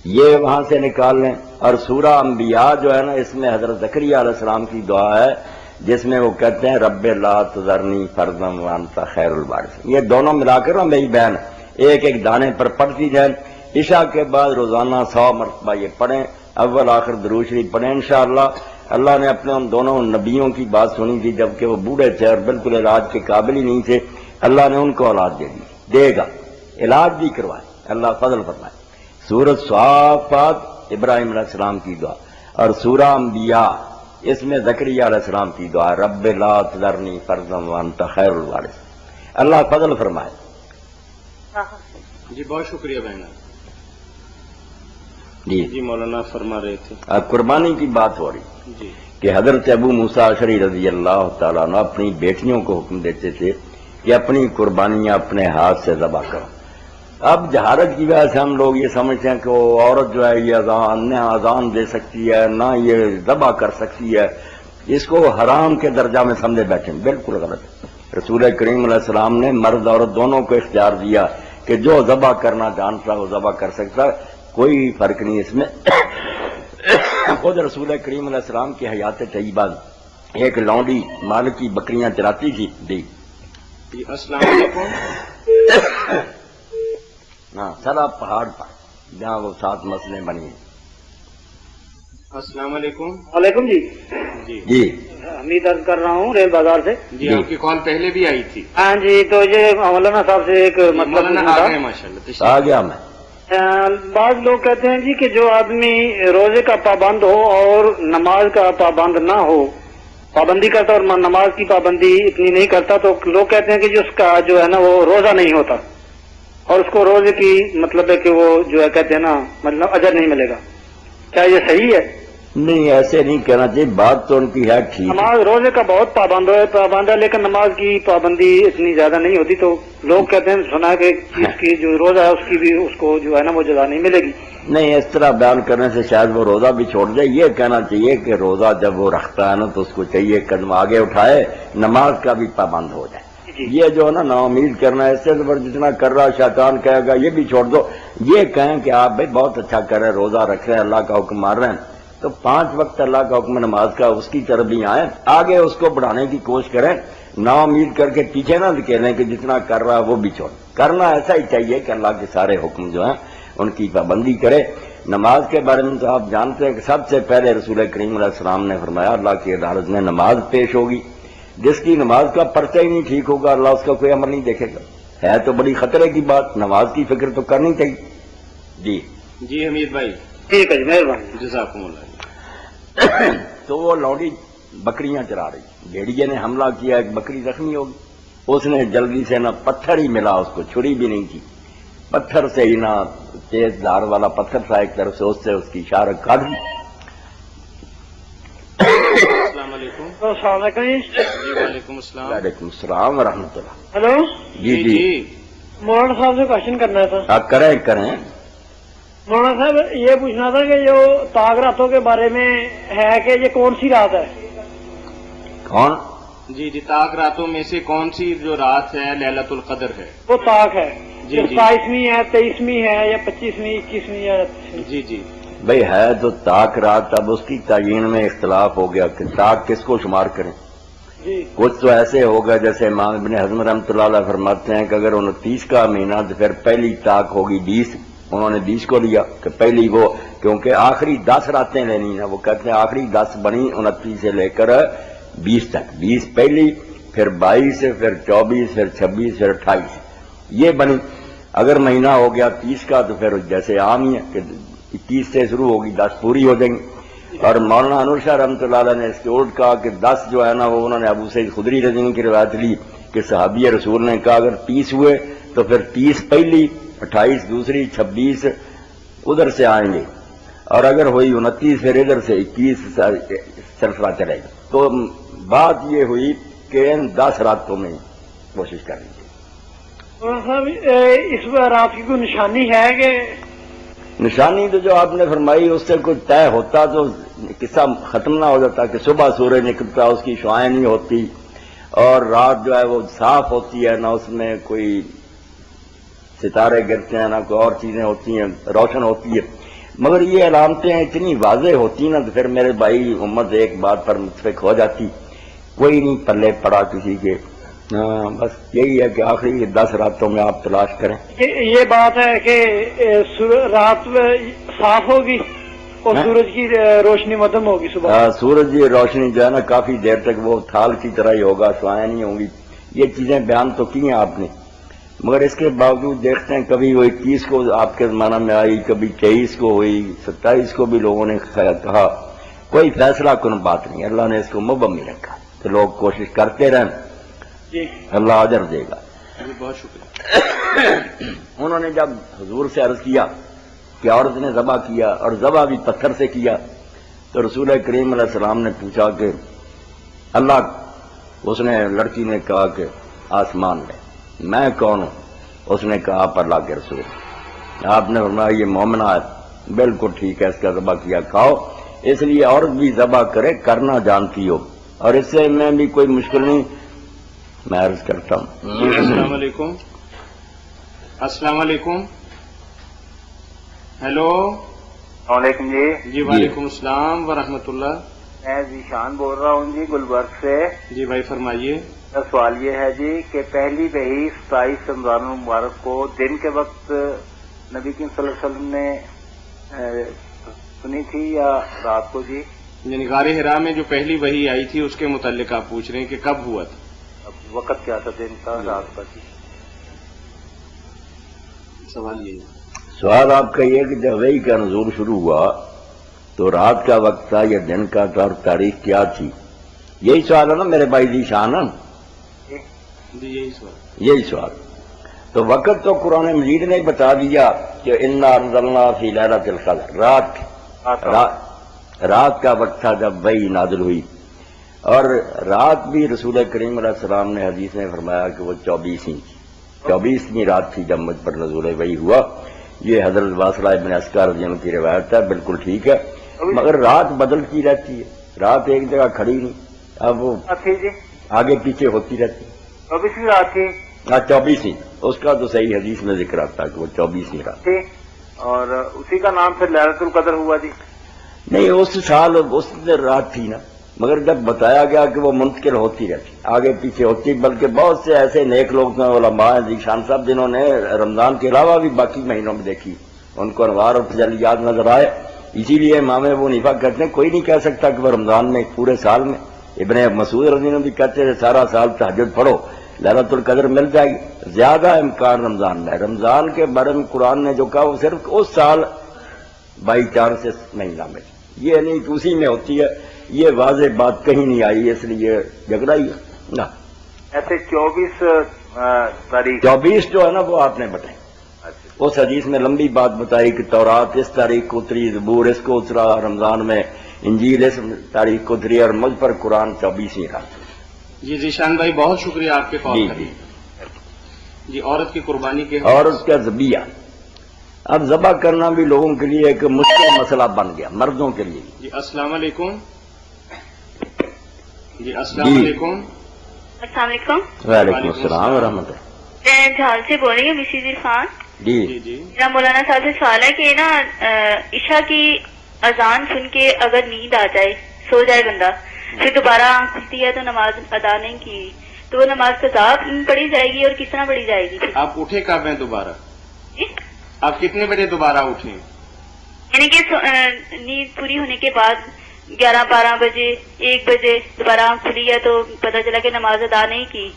یہ وہاں سے نکال لیں. اور سورہ انبیاء جو ہے نا، اس میں حضرت زکریہ علیہ السلام کی دعا ہے جس میں وہ کہتے ہیں رب لا تذرنی فردا وانت خیر الوارثین. یہ دونوں ملا کر نا میری بہن ایک ایک دانے پر پڑھتی جائیں. عشاء کے بعد روزانہ 100 مرتبہ یہ پڑھیں، اول آخر درود شریف پڑھیں. انشاءاللہ اللہ نے اپنے ان دونوں نبیوں کی بات سنی تھی جبکہ وہ بوڑھے تھے اور بالکل علاج کے قابل ہی نہیں تھے. اللہ نے ان کو اولاد دے دی، دے گا. علاج بھی کروائے، اللہ فضل فرمائے. سورۃ صافات ابراہیم علیہ السلام کی دعا، اور سورہ انبیاء اس میں زکریا علیہ السلام کی دعا رب لا تذرنی فردا وانت خیر الوارثین. اللہ فضل فرمائے.
جی بہت شکریہ بہن.
جی
جی مولانا فرما رہے تھے.
اب قربانی کی بات ہو رہی
جی
کہ حضرت ابو موسیٰ اشعری رضی اللہ تعالیٰ عنہ اپنی بیٹیوں کو حکم دیتے تھے کہ اپنی قربانیاں اپنے ہاتھ سے ذبح کرو. اب جہالت کی وجہ سے ہم لوگ یہ سمجھتے ہیں کہ وہ عورت جو ہے یہ اذان دے سکتی ہے، نہ یہ ذبح کر سکتی ہے. اس کو حرام کے درجہ میں سمجھے بیٹھے. بالکل غلط. رسول کریم علیہ السلام نے مرد عورت دونوں کو اختیار دیا کہ جو ذبح کرنا جانتا وہ ذبح کر سکتا. کوئی فرق نہیں اس میں. خود رسول کریم علیہ السلام کی حیات طیبہ ایک لونڈی مال کی بکریاں چراتی تھی. دی
جی السلام علیکم.
ہاں سرا پہاڑ پر جہاں وہ 7 مسئلے بنی ہیں.
السلام علیکم.
وعلیکم. جی
جی
جی
حمید عرض کر رہا ہوں ریل بازار سے.
جی آپ کی کال پہلے بھی آئی تھی.
ہاں جی، تو یہ مولانا صاحب سے ایک مطلب
مولانا
پوچھنا
آ
تھا.
گئے ماشاء اللہ.
آ گیا میں.
بعض لوگ کہتے ہیں جی کہ جو آدمی روزے کا پابند ہو اور نماز کا پابند نہ ہو، پابندی کرتا اور نماز کی پابندی اتنی نہیں کرتا، تو لوگ کہتے ہیں کہ جو اس کا جو ہے نا وہ روزہ نہیں ہوتا اور اس کو روزے کی مطلب ہے کہ وہ جو ہے کہتے ہیں نا مطلب اجر نہیں ملے گا. کیا یہ صحیح ہے؟
نہیں ایسے نہیں کہنا چاہیے. بات تو ان کی ہے ٹھیک.
نماز روزے کا بہت پابند ہے لیکن نماز کی پابندی اتنی زیادہ نہیں ہوتی، تو لوگ کہتے ہیں سنا ہے کہ اس کی جو روزہ ہے اس کی بھی اس کو جو ہے نا وہ جزا نہیں ملے گی.
نہیں اس طرح بیان کرنے سے شاید وہ روزہ بھی چھوڑ جائے. یہ کہنا چاہیے کہ روزہ جب وہ رکھتا ہے نا تو اس کو چاہیے قدم آگے اٹھائے، نماز کا بھی پابند ہو جائے. یہ جو ہے نا امید کرنا ہے، اس سے جتنا کر رہا شیطان کہے گا یہ بھی چھوڑ دو. یہ کہیں کہ آپ بھائی بہت اچھا کر رہے ہیں، روزہ رکھ رہے ہیں، اللہ کا حکم مار رہے ہیں، تو 5 وقت اللہ کا حکم نماز کا اس کی طرف بھی آئیں، آگے اس کو بڑھانے کی کوشش کریں. نا امید کر کے پیچھے نہ دکھیلیں کہ جتنا کر رہا ہے وہ بھی چھوڑ. کرنا ایسا ہی چاہیے کہ اللہ کے سارے حکم جو ہیں ان کی پابندی کرے. نماز کے بارے میں تو آپ جانتے ہیں کہ سب سے پہلے رسول کریم علیہ السلام نے فرمایا اللہ کی عدالت میں نماز پیش ہوگی، جس کی نماز کا پرچہ ہی نہیں ٹھیک ہوگا اللہ اس کا کوئی عمل نہیں دیکھے گا. ہے تو بڑی خطرے کی بات، نماز کی فکر تو کرنی چاہیے.
جی حمید بھائی
ٹھیک ہے جی، مہربانی.
جزاکم اللہ.
تو وہ لوڈی بکریاں چرا رہی، بھیڑیے نے حملہ کیا، ایک بکری زخمی ہوگی. اس نے جلدی سے نہ پتھر ہی ملا، اس کو چھری بھی نہیں کی، پتھر سے ہی نہ تیز دھار والا پتھر تھا ایک طرف سے، اس سے اس کی شارک کاٹ دی.
السلام علیکم.
السلام علیکم.
جی وعلیکم السلام.
وعلیکم السلام ورحمۃ اللہ.
ہلو،
جی جی
مولانا صاحب سے کوشچن کرنا تھا.
آپ کریں.
مولانا صاحب یہ پوچھنا تھا کہ جو طاق راتوں کے بارے میں ہے کہ یہ کون سی رات ہے؟
کون؟
جی جی طاق راتوں میں سے کون سی جو رات ہے لیلۃ القدر ہے؟
وہ طاق ہے،
جی، جی.
27ویں ہے، 23ویں ہے یا 25ویں، 21ویں ہے؟
جی جی
بھئی ہے تو طاق رات. اب اس کی تعین میں اختلاف ہو گیا کہ طاق کس کو شمار کریں.
جی
کچھ تو ایسے ہوگا جیسے امام ابن حزم رحمۃ اللہ علیہ فرماتے ہیں کہ اگر 29 کا مہینہ تو پھر پہلی طاق ہوگی 20. انہوں نے 20 کو لیا کہ پہلی وہ، کیونکہ آخری 10 راتیں لینی ہیں. وہ کہتے ہیں آخری 10 بنی 29 سے لے کر 20 تک. 20 پہلی، پھر 22، پھر 24، پھر 26، پھر 28 یہ بنی. اگر مہینہ ہو گیا 30 کا تو پھر جیسے عام ہی ہے کہ 21 سے شروع ہوگی، 10 پوری ہو جائیں گی. اور مولانا انور شاہ رحمۃ اللہ علیہ نے اس کے الٹ کہا کہ 10 جو ہے نا وہ انہوں نے ابو سعید خدری رضی اللہ عنہ کی روایت لی کہ صحابی رسول نے کہا اگر 30 ہوئے تو پھر 30 پہلی، 28 دوسری، 26 ادھر سے آئیں گے، اور اگر ہوئی 29 پھر ادھر سے 21 سلسلہ چلے گا. تو بات یہ ہوئی کہ ان 10 راتوں میں کوشش کر لیجیے.
مولانا صاحب اس رات کی کوئی نشانی ہے کہ؟
نشانی تو جو آپ نے فرمائی اس سے کچھ طے ہوتا تو قصہ ختم نہ ہو جاتا کہ صبح سورج نکلتا، اس کی شعائیں نہیں ہوتی، اور رات جو ہے وہ صاف ہوتی ہے، نہ اس میں کوئی ستارے گرتے ہیں، نہ کوئی اور چیزیں ہوتی ہیں، روشن ہوتی ہے. مگر یہ علامتیں اتنی واضح ہوتی نا تو پھر میرے بھائی امت ایک بات پر متفق ہو جاتی، کوئی نہیں پلے پڑا کسی کے. بس یہی ہے کہ آخری 10 راتوں میں آپ تلاش کریں.
یہ بات ہے کہ رات صاف ہوگی اور سورج کی روشنی مدھم ہوگی صبح.
سورج کی روشنی جو ہے نا کافی دیر تک وہ تھال کی طرح ہی ہوگا، شعائیں نہیں ہوں گی. یہ چیزیں بیان تو کی ہیں آپ نے، مگر اس کے باوجود دیکھتے ہیں کبھی وہ 21 کو آپ کے زمانہ میں آئی، کبھی 23 کو ہوئی، 27 کو بھی لوگوں نے کہا. کوئی فیصلہ کن بات نہیں، اللہ نے اس کو مبہم رکھا تو لوگ کوشش کرتے رہیں، اللہ اجر دے گا.
جی بہت شکریہ.
انہوں نے جب حضور سے عرض کیا کہ عورت نے ذبح کیا اور ذبح بھی پتھر سے کیا، تو رسول کریم علیہ السلام نے پوچھا کہ اللہ، اس نے لڑکی نے کہا کہ آسمان میں کون ہوں؟ اس نے کہا آپ اللہ کے رسول. آپ نے فرمایا یہ مومنہ ہے. بالکل ٹھیک ہے، اس کا ذبح کیا کھاؤ. اس لیے عورت بھی ذبح کرے، کرنا جانتی ہو، اور اس سے میں بھی کوئی مشکل نہیں. میں عرض کرتا ہوں.
السلام علیکم. السلام علیکم. ہیلو.
السلام علیکم.
جی وعلیکم السلام ورحمۃ اللہ.
میں ذیشان بول رہا ہوں جی، گلبرگ سے.
جی بھائی فرمائیے.
میرا سوال یہ ہے جی کہ پہلی وحی 27 رمضان المبارک کو دن کے وقت نبی کریم صلی اللہ علیہ وسلم نے سنی تھی یا رات کو جی؟
یعنی غار حرا میں جو پہلی وحی آئی تھی اس کے متعلق آپ پوچھ رہے ہیں کہ کب ہوا تھا؟
وقت کیا تھا دن کا رات کا جی؟
سوال یہی.
سوال آپ کا یہ کہ جب وحی کا نزول شروع ہوا تو رات کا وقت تھا یا دن کا تھا اور تاریخ کیا تھی؟ یہی سوال ہے نا میرے بھائی ذیشان.
جی یہی سوال.
یہی سوال. تو وقت تو قرآن مجید نے بتا دیا کہ انا انزلنا فی لیلۃ القدر، رات کا وقت تھا جب وحی نازل ہوئی. اور رات بھی رسول کریم علیہ السلام نے حدیث میں فرمایا کہ وہ 24ویں رات تھی جب مجھ پر نزول وحی ہوا. یہ حضرت واصلہ ابن اسقر رضی اللہ عنہ کی روایت ہے، بالکل ٹھیک ہے. مگر رات بدلتی رہتی ہے، رات ایک جگہ کھڑی نہیں، اب وہ آگے پیچھے ہوتی رہتی.
24ویں رات تھی.
ہاں 24ویں، اس کا تو صحیح حدیث میں ذکر آتا ہے کہ وہ 24ویں رات
تھی، اور اسی کا نام پھر لیلۃ القدر ہوا جی؟
نہیں، اس سال اس رات تھی نا، مگر جب بتایا گیا کہ وہ منتقل ہوتی رہتی، آگے پیچھے ہوتی. بلکہ بہت سے ایسے نیک لوگ ہیں، علماء ہیں ذیشان صاحب، جنہوں نے رمضان کے علاوہ بھی باقی مہینوں میں دیکھی، ان کو انوار اور تجلیات نظر آئے. اسی لیے امام ابو حنیفہ کہتے ہیں کوئی نہیں کہہ سکتا کہ وہ رمضان میں پورے سال میں. ابن مسعود رضی اللہ عنہ بھی کہتے ہیں سارا سال تہجد پڑھو ليلۃ القدر مل جائے گی. زیادہ امکان رمضان میں. رمضان کے بارے میں قرآن نے جو کہا وہ صرف اس سال بائی چانس اس مہینہ میں، یہ نہیں کہ اسی میں ہوتی ہے. یہ واضح بات کہیں نہیں آئی، اس لیے جھگڑا ہی ہے.
ایسے 24 تاریخ
24 جو ہے نا وہ آپ نے بتائی. اس حدیث میں لمبی بات بتائی کہ تورات اس تاریخ کو اتری، زبور اس کو اترا رمضان میں، انجیل اس تاریخ کو اتری، اور مجھ پر قرآن 24 رات.
جی ذیشان بھائی بہت شکریہ آپ کے کال کرنے. جی عورت کی قربانی کے
اور اس کا ذبیحہ، اب ذبح کرنا بھی لوگوں کے لیے ایک مشکل مسئلہ بن گیا، مردوں کے لیے.
جی السلام علیکم. جی السلام علیکم.
السلام علیکم.
وعلیکم السلام ورحمۃ اللہ.
میں جھال سے بول رہی ہوں، مسز عرفان.
جی
جی
میرا مولانا صاحب سے سوال ہے کہ نا عشاء کی اذان سن کے اگر نیند آ جائے، سو جائے بندہ، پھر دوبارہ آنکھ کھلتی ہے تو نماز ادا نہیں کی، تو وہ نماز قضا پڑھی جائے گی اور کس طرح پڑھی جائے گی؟
آپ اٹھے کب ہیں دوبارہ؟
جی؟
آپ کتنے بجے دوبارہ اٹھیں؟
یعنی کہ نیند پوری ہونے کے بعد 11-12 بجے 1 بجے دوبارہ آنکھ کھلی ہے تو پتہ چلا کہ نماز ادا نہیں کی،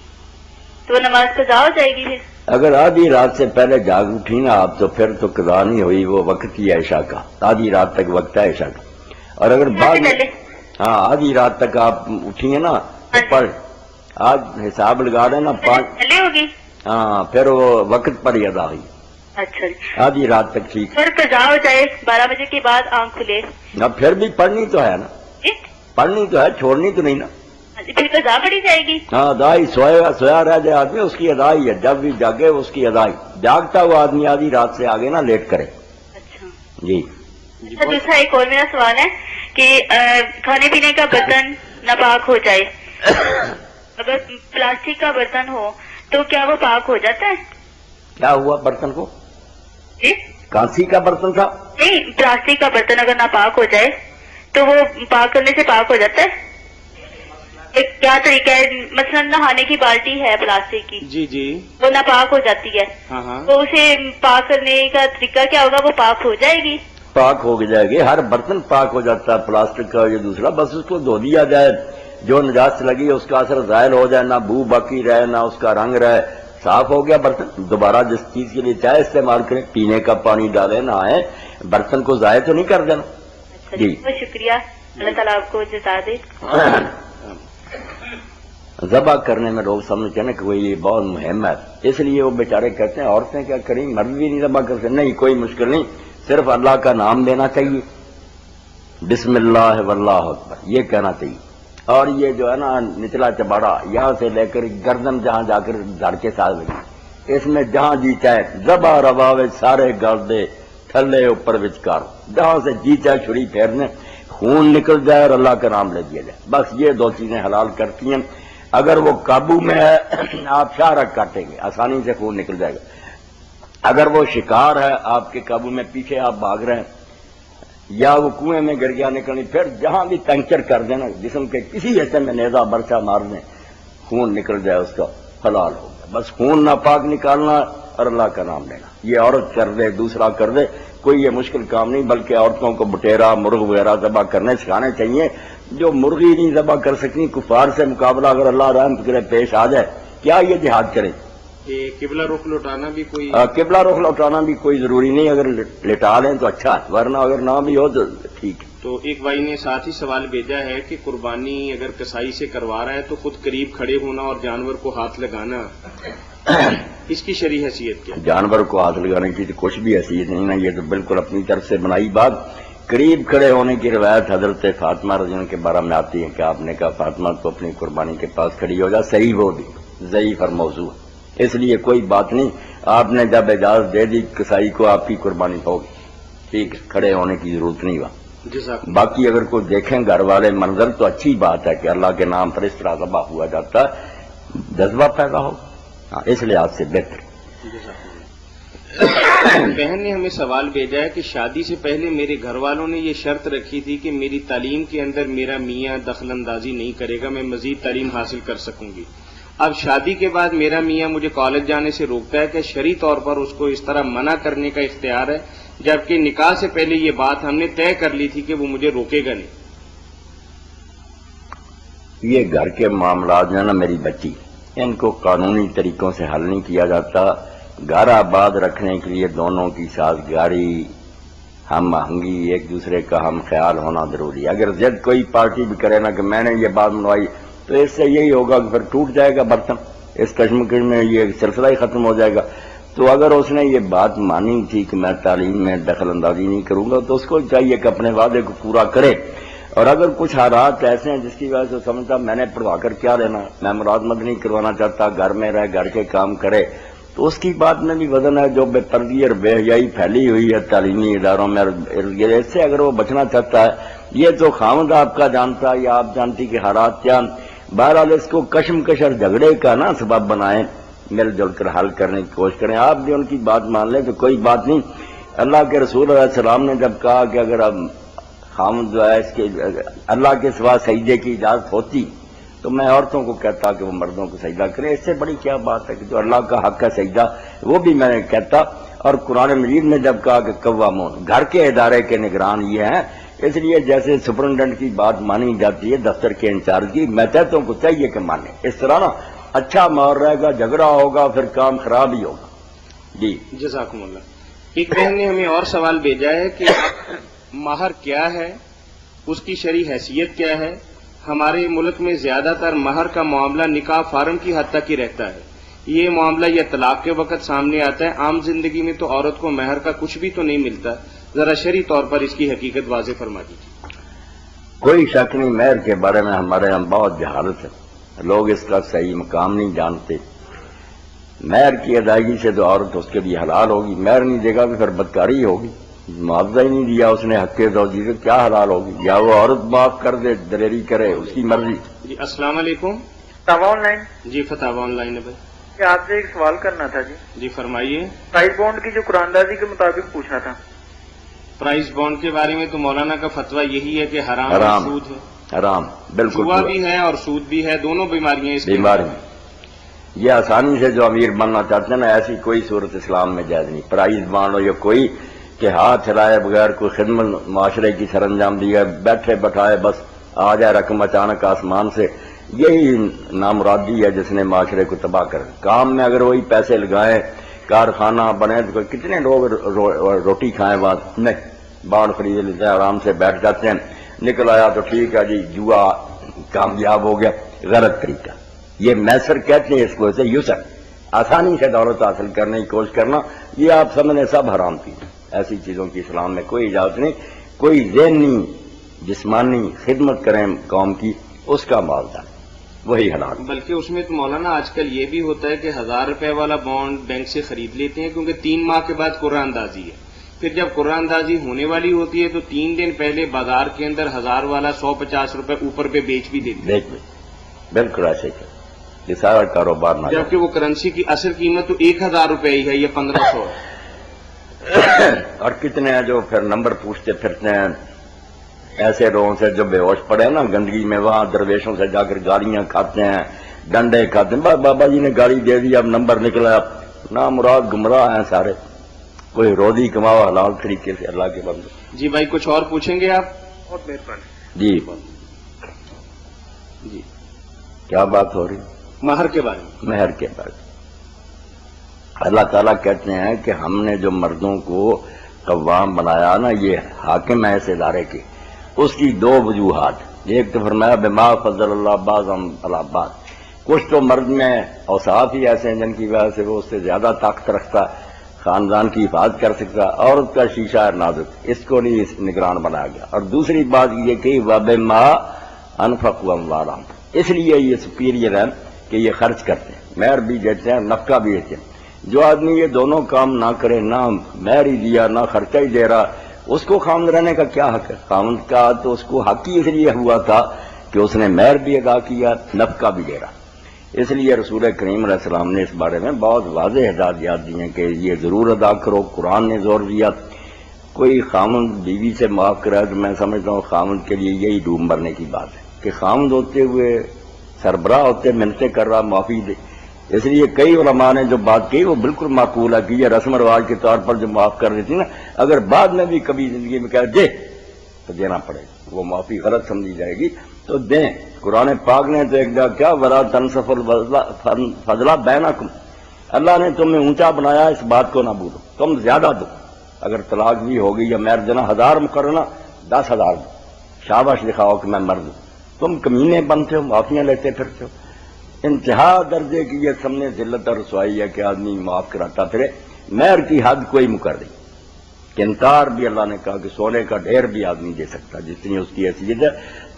تو وہ نماز قضا ہو جائے گی؟ پھر
اگر آدھی رات سے پہلے جاگ اٹھی نا آپ تو پھر تو قضا نہیں ہوئی، وہ وقت ہی ہے عشاء کا، آدھی رات تک وقت ہے عشاء کا. اور اگر بعد ہاں آدھی رات تک آپ اٹھی ہیں نا تو پر آج حساب لگا رہے نا 5
پہلے ہوگی،
ہاں پھر وہ وقت پر ہی ادا ہوئی.
اچھا جی.
آدھی رات تک ٹھیک.
پھر قضا ہو جائے 12 بجے کے بعد آنکھ کھلے،
اب پھر بھی پڑھنی تو ہے نا،
جی
پڑھنی تو ہے، چھوڑنی تو نہیں نا.
پھر قضا پڑھی جائے گی؟
ہاں ادائی، سویا رہ جائے آدمی اس کی ادائی ہے، جب بھی جاگے اس کی ادائی. جاگتا ہوا آدمی آدھی رات سے آگے نا لیٹ کرے.
اچھا.
جی
اچھا دوسرا ایک اور میرا سوال ہے کہ کھانے پینے کا برتن ناپاک ہو جائے، اگر پلاسٹک کا برتن ہو تو کیا وہ پاک ہو جاتا ہے؟
کیا ہوا برتن کو؟
جی
کانسی کا برتن تھا؟
نہیں، پلاسٹک کا برتن اگر ناپاک ہو جائے تو وہ پاک کرنے سے پاک ہو جاتا ہے؟ ایک کیا طریقہ ہے؟ مثلا نہانے کی بالٹی ہے پلاسٹک کی،
جی جی
وہ ناپاک ہو جاتی ہے،
ہاں ہاں
تو اسے پاک کرنے کا طریقہ کیا ہوگا؟ وہ پاک ہو جائے گی؟
پاک ہو جائے گی، ہر برتن پاک ہو جاتا ہے، پلاسٹک کا یا دوسرا، بس اس کو دھو دیا جائے، جو نجاست لگی اس کا اثر ظاہر ہو جائے، نہ بو باقی رہے نہ اس کا رنگ رہے، صاف ہو گیا برتن. دوبارہ جس چیز کے لیے چاہے استعمال کریں، پینے کا پانی ڈالیں نہائیں، برتن کو ضائع تو نہیں کر دینا. جی
بہت شکریہ، اللہ تعالیٰ آپ کو جزا دے.
ذبح کرنے میں لوگ سمجھتے ہیں کہ یہ بہت مہم ہے، اس لیے وہ بیچارے کہتے ہیں عورتیں کیا کریں، مرد بھی نہیں ذبح کرتے. نہیں، کوئی مشکل نہیں، صرف اللہ کا نام لینا چاہیے، بسم اللہ واللہ اکبر یہ کہنا چاہیے. اور یہ جو ہے نا نچلا چباڑا یہاں سے لے کر گردن جہاں جا کر دھڑ کے ساتھ لگی، اس میں جہاں جی چاہے ذبح رواوے سارے گردے تھلے اوپر وچکار، جہاں سے جی چاہے چھری پھیرنے، خون نکل جائے اور اللہ کا نام لے دیا جائے، بس یہ 2 چیزیں حلال کرتی ہیں. اگر وہ قابو میں ہے آپ شارک کاٹیں گے، آسانی سے خون نکل جائے گا. اگر وہ شکار ہے آپ کے قابو میں، پیچھے آپ بھاگ رہے ہیں یا وہ کنویں میں گر گیا نکلنی، پھر جہاں بھی پنکچر کر دینا جسم کے کسی حصے میں نیزہ برچہ مار دیں، خون نکل جائے اس کا حلال ہوگا. بس خون ناپاک نکالنا اور اللہ کا نام لینا. یہ عورت کر دے دوسرا کر دے، کوئی یہ مشکل کام نہیں، بلکہ عورتوں کو بٹیرا مرغ وغیرہ ذبح کرنے سکھانے چاہیے. جو مرغی نہیں ذبح کر سکتی، کفار سے مقابلہ اگر اللہ رحم کرے پیش آ جائے، کیا یہ جہاد کریں؟
قبلہ رخ لوٹانا بھی کوئی
قبلہ رخ لوٹانا بھی کوئی ضروری نہیں، اگر لٹا لیں تو اچھا ہے، ورنہ اگر نہ بھی ہو تو ٹھیک ہے.
تو ایک بھائی نے ساتھ ہی سوال بھیجا ہے کہ قربانی اگر کسائی سے کروا رہا ہے تو خود قریب کھڑے ہونا اور جانور کو ہاتھ لگانا، اس کی شرعی حیثیت کیا؟
جانور کو ہاتھ لگانے کی تو کچھ بھی حیثیت نہیں نا، یہ تو بالکل اپنی طرف سے بنائی بات. قریب کھڑے ہونے کی روایت حضرت فاطمہ رضی اللہ عنہا کے بارے میں آتی ہے کہ آپ نے کہا فاطمہ تو اپنی قربانی کے پاس کھڑی ہو جا. صحیح وہ بھی ضعیف اور موضوع، اس لیے کوئی بات نہیں. آپ نے جب اجازت دے دی کسائی کو، آپ کی قربانی ہوگی، ٹھیک ہے، کھڑے ہونے کی ضرورت نہیں ہوا. باقی اگر کوئی دیکھیں گھر والے منظر تو اچھی بات ہے کہ اللہ کے نام پر اس طرح ذبح ہوا جاتا ہے، جذبہ پیدا ہوگا، اس لحاظ سے بہتر.
بہن نے ہمیں سوال بھیجا ہے کہ شادی سے پہلے میرے گھر والوں نے یہ شرط رکھی تھی کہ میری تعلیم کے اندر میرا میاں دخل اندازی نہیں کرے گا، میں مزید تعلیم حاصل کر سکوں گی. اب شادی کے بعد میرا میاں مجھے کالج جانے سے روکتا ہے کہ شرعی طور پر اس کو اس طرح منع کرنے کا اختیار ہے، جبکہ نکاح سے پہلے یہ بات ہم نے طے کر لی تھی کہ وہ مجھے روکے گا نہیں؟
یہ گھر کے معاملات جو ہے نا میری بچی، ان کو قانونی طریقوں سے حل نہیں کیا جاتا. گھر آباد رکھنے کے لیے دونوں کی سازگاری، ہم آہنگی، ایک دوسرے کا ہم خیال ہونا ضروری ہے. اگر ضد کوئی پارٹی بھی کرے نا کہ میں نے یہ بات منوائی تو اس سے یہی ہوگا کہ پھر ٹوٹ جائے گا برتن، اس کشمکش میں یہ سلسلہ ہی ختم ہو جائے گا. تو اگر اس نے یہ بات مانی تھی کہ میں تعلیم میں دخل اندازی نہیں کروں گا تو اس کو چاہیے کہ اپنے وعدے کو پورا کرے. اور اگر کچھ حالات ایسے ہیں جس کی وجہ سے سمجھتا میں نے پڑھوا کر کیا لینا، میں ملازمت نہیں کروانا چاہتا، گھر میں رہے، گھر کے کام کرے، تو اس کی بات میں بھی وزن ہے. جو بے پردگی اور بے حیائی پھیلی ہوئی ہے تعلیمی اداروں میں، اس سے اگر وہ بچنا چاہتا ہے، یہ تو خاوند آپ کا جانتا یا آپ جانتی کہ حالات کیا. بہرحال اس کو کشمکش اور جھگڑے کا نا سبب بنائیں، مل جل کر حل کرنے کی کوشش کریں. آپ بھی ان کی بات مان لیں تو کوئی بات نہیں. اللہ کے رسول علیہ السلام نے جب کہا کہ اگر اب خاوند جو ہے اس کے اللہ کے سوا سجدے کی اجازت ہوتی تو میں عورتوں کو کہتا کہ وہ مردوں کو سجدہ کریں. اس سے بڑی کیا بات ہے کہ جو اللہ کا حق ہے سجدہ، وہ بھی میں نے کہتا. اور قرآن مجید میں جب کہا کہ قوامون، گھر کے ادارے کے نگران یہ ہیں، اس لیے جیسے سپرنٹینڈنٹ کی بات مانی جاتی ہے دفتر کے انچارج کی، ماتحتوں کو چاہیے کہ مانے. اس طرح نا اچھا ماحول رہے گا، جھگڑا ہوگا پھر کام خراب ہی ہوگا. جی
جزاکم اللہ. ایک بہن نے ہمیں اور سوال بھیجا ہے کہ مہر کیا ہے، اس کی شرعی حیثیت کیا ہے؟ ہمارے ملک میں زیادہ تر مہر کا معاملہ نکاح فارم کی حد تک ہی رہتا ہے. یہ معاملہ یا طلاق کے وقت سامنے آتا ہے. عام زندگی میں تو عورت کو مہر کا کچھ بھی تو نہیں ملتا. ذرا شرعی طور پر اس کی حقیقت واضح فرما دیجیے.
کوئی شک نہیں، مہر کے بارے میں ہمارے یہاں بہت جہالت ہے، لوگ اس کا صحیح مقام نہیں جانتے. مہر کی ادائیگی سے تو عورت اس کے لیے حلال ہوگی، مہر نہیں دے گا تو پھر بدکاری ہوگی. معاوضہ ہی نہیں دیا اس نے حق کے زوجی سے، کیا حلال ہوگی؟ یا وہ عورت معاف کر دے، دلیری کرے، اس کی مرضی.
جی السلام علیکم.
فتاوا on line.
G فتاوا on line ہے بھائی.
آپ سے ایک سوال کرنا تھا جی.
جی فرمائیے.
پرائز بانڈ کی جو قرآن دازی کے مطابق پوچھنا تھا.
پرائز بانڈ کے بارے میں تو مولانا کا فتویٰ یہی ہے کہ حرام
حرام
سود ہے.
حرام بالکل.
جوا بھی ہے اور سود بھی ہے، دونوں بیماریاں اس
بیماری. یہ آسانی سے جو امیر بننا چاہتے ہیں نا، ایسی کوئی صورت اسلام میں جائز نہیں. پرائز بانڈ ہو یا کوئی کہ ہاتھ ہلائے بغیر کوئی خدمت معاشرے کی سر انجام دیا، بیٹھے بٹھائے بس آ جائے رقم اچانک آسمان سے، یہی نامرادی ہے جس نے معاشرے کو تباہ کر. کام میں اگر وہی پیسے لگائیں، کارخانہ بنے تو کتنے لوگ روٹی کھائیں، بات نہیں. بانڈ خرید لیتے ہیں، آرام سے بیٹھ جاتے ہیں، نکل آیا تو ٹھیک ہے جی، جوا کامیاب ہو گیا. غلط طریقہ. یہ میسر کہتے ہیں اس کو، اسے یسر، آسانی سے دولت حاصل کرنے کی کوشش کرنا، یہ آپ سمجھیں سب حرام کی. ایسی چیزوں کی اسلام میں کوئی اجازت نہیں. کوئی ذہنی جسمانی خدمت کریں قوم کی، اس کا معاوضہ وہی حلال.
بلکہ اس میں تو مولانا آج کل یہ بھی ہوتا ہے کہ 1000 روپے والا بانڈ بینک سے خرید لیتے ہیں، کیونکہ 3 ماہ کے بعد قرآن اندازی ہے. پھر جب قرآن اندازی ہونے والی ہوتی ہے تو 3 دن پہلے بازار کے اندر 1000 والا 150 روپے اوپر پہ بیچ بھی دیتے ہیں.
بالکل ایسے ہی یہ سارا کاروبار نہ،
جبکہ وہ کرنسی کی اصل قیمت تو 1000 روپے ہی ہے، یہ 1500 ہے.
اور کتنے ہیں جو پھر نمبر پوچھتے پھرتے ہیں ایسے لوگوں سے جو بے ہوش پڑے نا گندگی میں، وہاں درویشوں سے جا کر گالیاں کھاتے ہیں، ڈنڈے کھاتے ہیں. بابا جی نے گالی دے دی، اب نمبر نکلا، نامراد گمراہ ہیں سارے. کوئی روزی کماؤ حلال طریقے سے اللہ کے بندے.
جی بھائی کچھ اور پوچھیں گے آپ؟
بہت مہربانی.
جی
جی
کیا بات ہو رہی؟
مہر کے بارے میں.
مہر کے بارے میں اللہ تعالیٰ کہتے ہیں کہ ہم نے جو مردوں کو قوام بنایا نا، یہ حاکم ہے اس ادارے کے. اس کی 2 وجوہات. ایک تو فرمایا بما فضل اللہ بعض علی بعض، کچھ تو مرد میں اوصاف ہی ایسے ہیں جن کی وجہ سے وہ اس سے زیادہ طاقت رکھتا، خاندان کی حفاظت کر سکتا. عورت کا شیشہ ہے نازک، اس کو نہیں اس نگران بنایا گیا. اور دوسری بات یہ کہ وبما انفقوا اموالهم، اس لیے یہ سپیریئر ہے کہ یہ خرچ کرتے ہیں، مہر بھی دیتے ہیں، نفقہ بھی دیتے ہیں. جو آدمی یہ دونوں کام نہ کرے، نہ مہر ہی دیا نہ خرچہ ہی دے رہا، اس کو خامد رہنے کا کیا حق ہے؟ خامد کا تو اس کو حق ہی اس لیے ہوا تھا کہ اس نے مہر بھی ادا کیا، نفقہ بھی دے رہا. اس لیے رسول کریم علیہ السلام نے اس بارے میں بہت واضح ہدایات دی ہیں کہ یہ ضرور ادا کرو. قرآن نے زور دیا. کوئی خامد بیوی سے معاف کرا تو میں سمجھتا ہوں خامد کے لیے یہی ڈوب مرنے کی بات ہے کہ خامد ہوتے ہوئے سربراہ ہوتے منتیں کر رہا معافی دے. اس لیے کئی علماء نے جو بات کی وہ بالکل معقول ہے کہ یہ رسم و رواج کے طور پر جو معاف کر دیتی نا، اگر بعد میں بھی کبھی زندگی میں کہہ دے تو دینا پڑے گا، وہ معافی غلط سمجھی جائے گی تو دیں۔ قرآن پاک نے تو ایک جگہ کیا وَلَا تَنْسَفُوا الْفَضْلَ بَيْنَكُمْ، اللہ نے تمہیں اونچا بنایا، اس بات کو نہ بھولو، تم زیادہ دو، اگر طلاق بھی ہوگی یا مہر دینا 1000 مقررہ 10,000 دو، شاباش دکھاؤ کہ میں مرد ہوں، تم کمینے بنتے ہو، معافیاں لیتے پھرتے ہو۔ انتہا درجے کی یہ سامنے ذلت اور رسوائی ہے کہ آدمی معاف کراتا پھرے، مہر کی حد کوئی مقرر نہیں، کنتار بھی اللہ نے کہا کہ سونے کا ڈھیر بھی آدمی دے سکتا جتنی اس کی حیثیت ہے،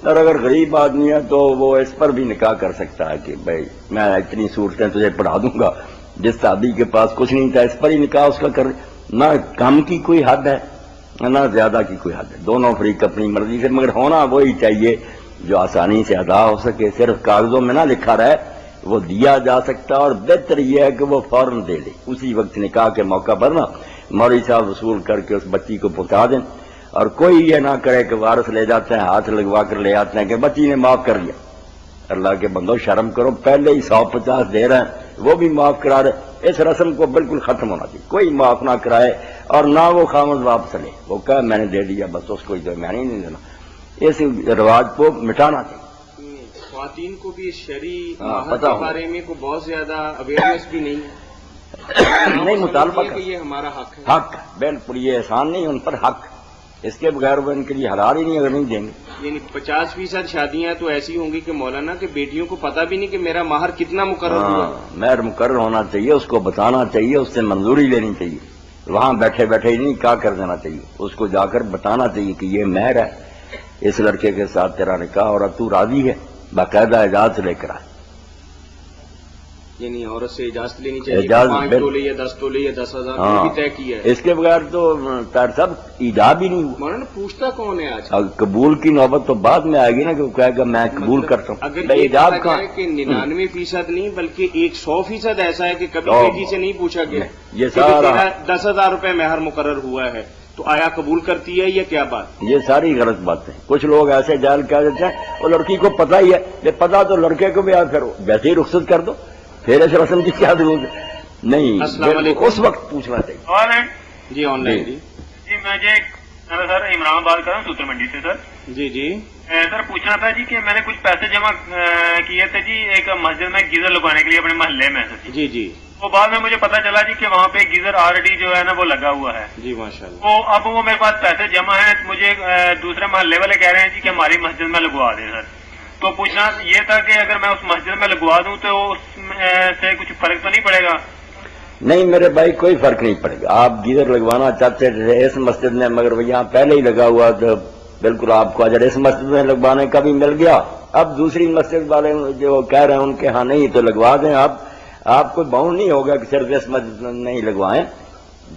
اور اگر غریب آدمی ہے تو وہ اس پر بھی نکاح کر سکتا ہے کہ بھائی میں اتنی صورتیں تجھے پڑھا دوں گا، جس صحابی کے پاس کچھ نہیں تھا اس پر ہی نکاح اس کا کر، نہ کم کی کوئی حد ہے نہ زیادہ کی کوئی حد ہے، دونوں فریق اپنی مرضی سے، مگر ہونا وہی چاہیے جو آسانی سے ادا ہو سکے، صرف کاغذوں میں نہ لکھا رہے، وہ دیا جا سکتا، اور بہتر یہ ہے کہ وہ فوراً دے دے، اسی وقت نکاح کے موقع پر نا مولوی صاحب وصول کر کے اس بچی کو پہنچا دیں، اور کوئی یہ نہ کرے کہ وارث لے جاتے ہیں ہاتھ لگوا کر لے آتے ہیں کہ بچی نے معاف کر دیا۔ اللہ کے بندو شرم کرو، پہلے ہی 150 دے رہے ہیں وہ بھی معاف کرا رہے، اس رسم کو بالکل ختم ہونا چاہیے، کوئی معاف نہ کرائے اور نہ وہ خامد واپس لے، وہ کہا میں نے دے دیا بس اس کو جو میں نہیں دینا، اس رواج کو مٹانا چاہیے۔
خواتین کو بھی شرعی
پتہ
کے بارے میں کو بہت زیادہ اویئرنیس بھی نہیں ہے،
نہیں مطالبہ
کہ یہ ہمارا حق ہے،
حق بالکل، یہ احسان نہیں ان پر حق، اس کے بغیر وہ ان کے لیے حلال ہی نہیں اگر نہیں دیں گے۔
یعنی 50% شادیاں تو ایسی ہوں گی کہ مولانا کہ بیٹیوں کو پتہ بھی نہیں کہ میرا مہر کتنا مقرر ہوا،
مہر مقرر ہونا چاہیے، اس کو بتانا چاہیے، اس سے منظوری لینی چاہیے، وہاں بیٹھے بیٹھے ہی نہیں کیا کر دینا چاہیے، اس کو جا کر بتانا چاہیے کہ یہ مہر ہے، اس لڑکے کے ساتھ تیرا نکاح اور اب تو راضی ہے، باقاعدہ اجازت لے کر آئے،
یعنی عورت سے اجازت لینی چاہیے،
اجازت
5 تولے یا 10 تولے یا 10,000 یہ بھی طے کیا ہے،
اس کے بغیر تو طاہر صاحب ایجاب ہی نہیں ہوا۔
مولانا پوچھتا کون ہے آج؟
قبول کی نوبت تو بعد میں آئے گی نا کہ وہ کہے گا میں قبول کرتا ہوں،
اگر
بھائی
یہ
ایجاب
کہا
کہاں
جائے کہ 99% نہیں بلکہ 100% ایسا ہے کہ کبھی بیٹی سے نہیں پوچھا گیا
یہ
کہ
سارا
تیرا 10,000 روپے مہر مقرر ہوا ہے تو آیا قبول کرتی ہے یا کیا بات؟
یہ ساری غلط باتیں، کچھ لوگ ایسے جائل کہہ دیتے ہیں وہ لڑکی کو پتہ ہی ہے، یہ پتہ تو لڑکے کو بھی پھر ویسے ہی رخصت کر دو، پھر اس رسم کی کیا ضرورت ہے؟ نہیں،
السلام علیکم،
اس وقت پوچھنا چاہیے۔
جی آن لائن جی
میں سر عمران بات کر رہا ہوں سوتر منڈی سے سر۔
جی
سر پوچھنا تھا جی کہ میں نے کچھ پیسے جمع کیے تھے جی ایک مسجد میں گیزر لگوانے کے لیے اپنے محلے میں
جی
تو بعد میں مجھے پتا چلا جی کہ وہاں پہ گیزر آلریڈی جو ہے نا وہ لگا ہوا ہے
جی ماشاء اللہ،
تو اب وہ میرے پاس پیسے جمع ہیں، مجھے دوسرے محلے والے کہہ رہے ہیں جی کہ ہماری مسجد میں لگوا دیں سر، تو پوچھنا یہ تھا کہ اگر میں اس مسجد میں لگوا دوں تو اس سے کچھ فرق تو نہیں پڑے گا؟
نہیں میرے بھائی کوئی فرق نہیں پڑے گا، آپ گیزر لگوانا چاہتے تھے اس مسجد میں مگر وہ یہاں پہلے ہی لگا ہوا تو بالکل آپ کو اجر اس مسجد میں لگوانے کا بھی مل گیا، اب دوسری مسجد والے جو کہہ رہے ہیں ان کے ہاں نہیں تو لگوا دیں، آپ کو باؤنڈ نہیں ہوگا کہ صرف اس مسجد میں نہیں لگوائیں،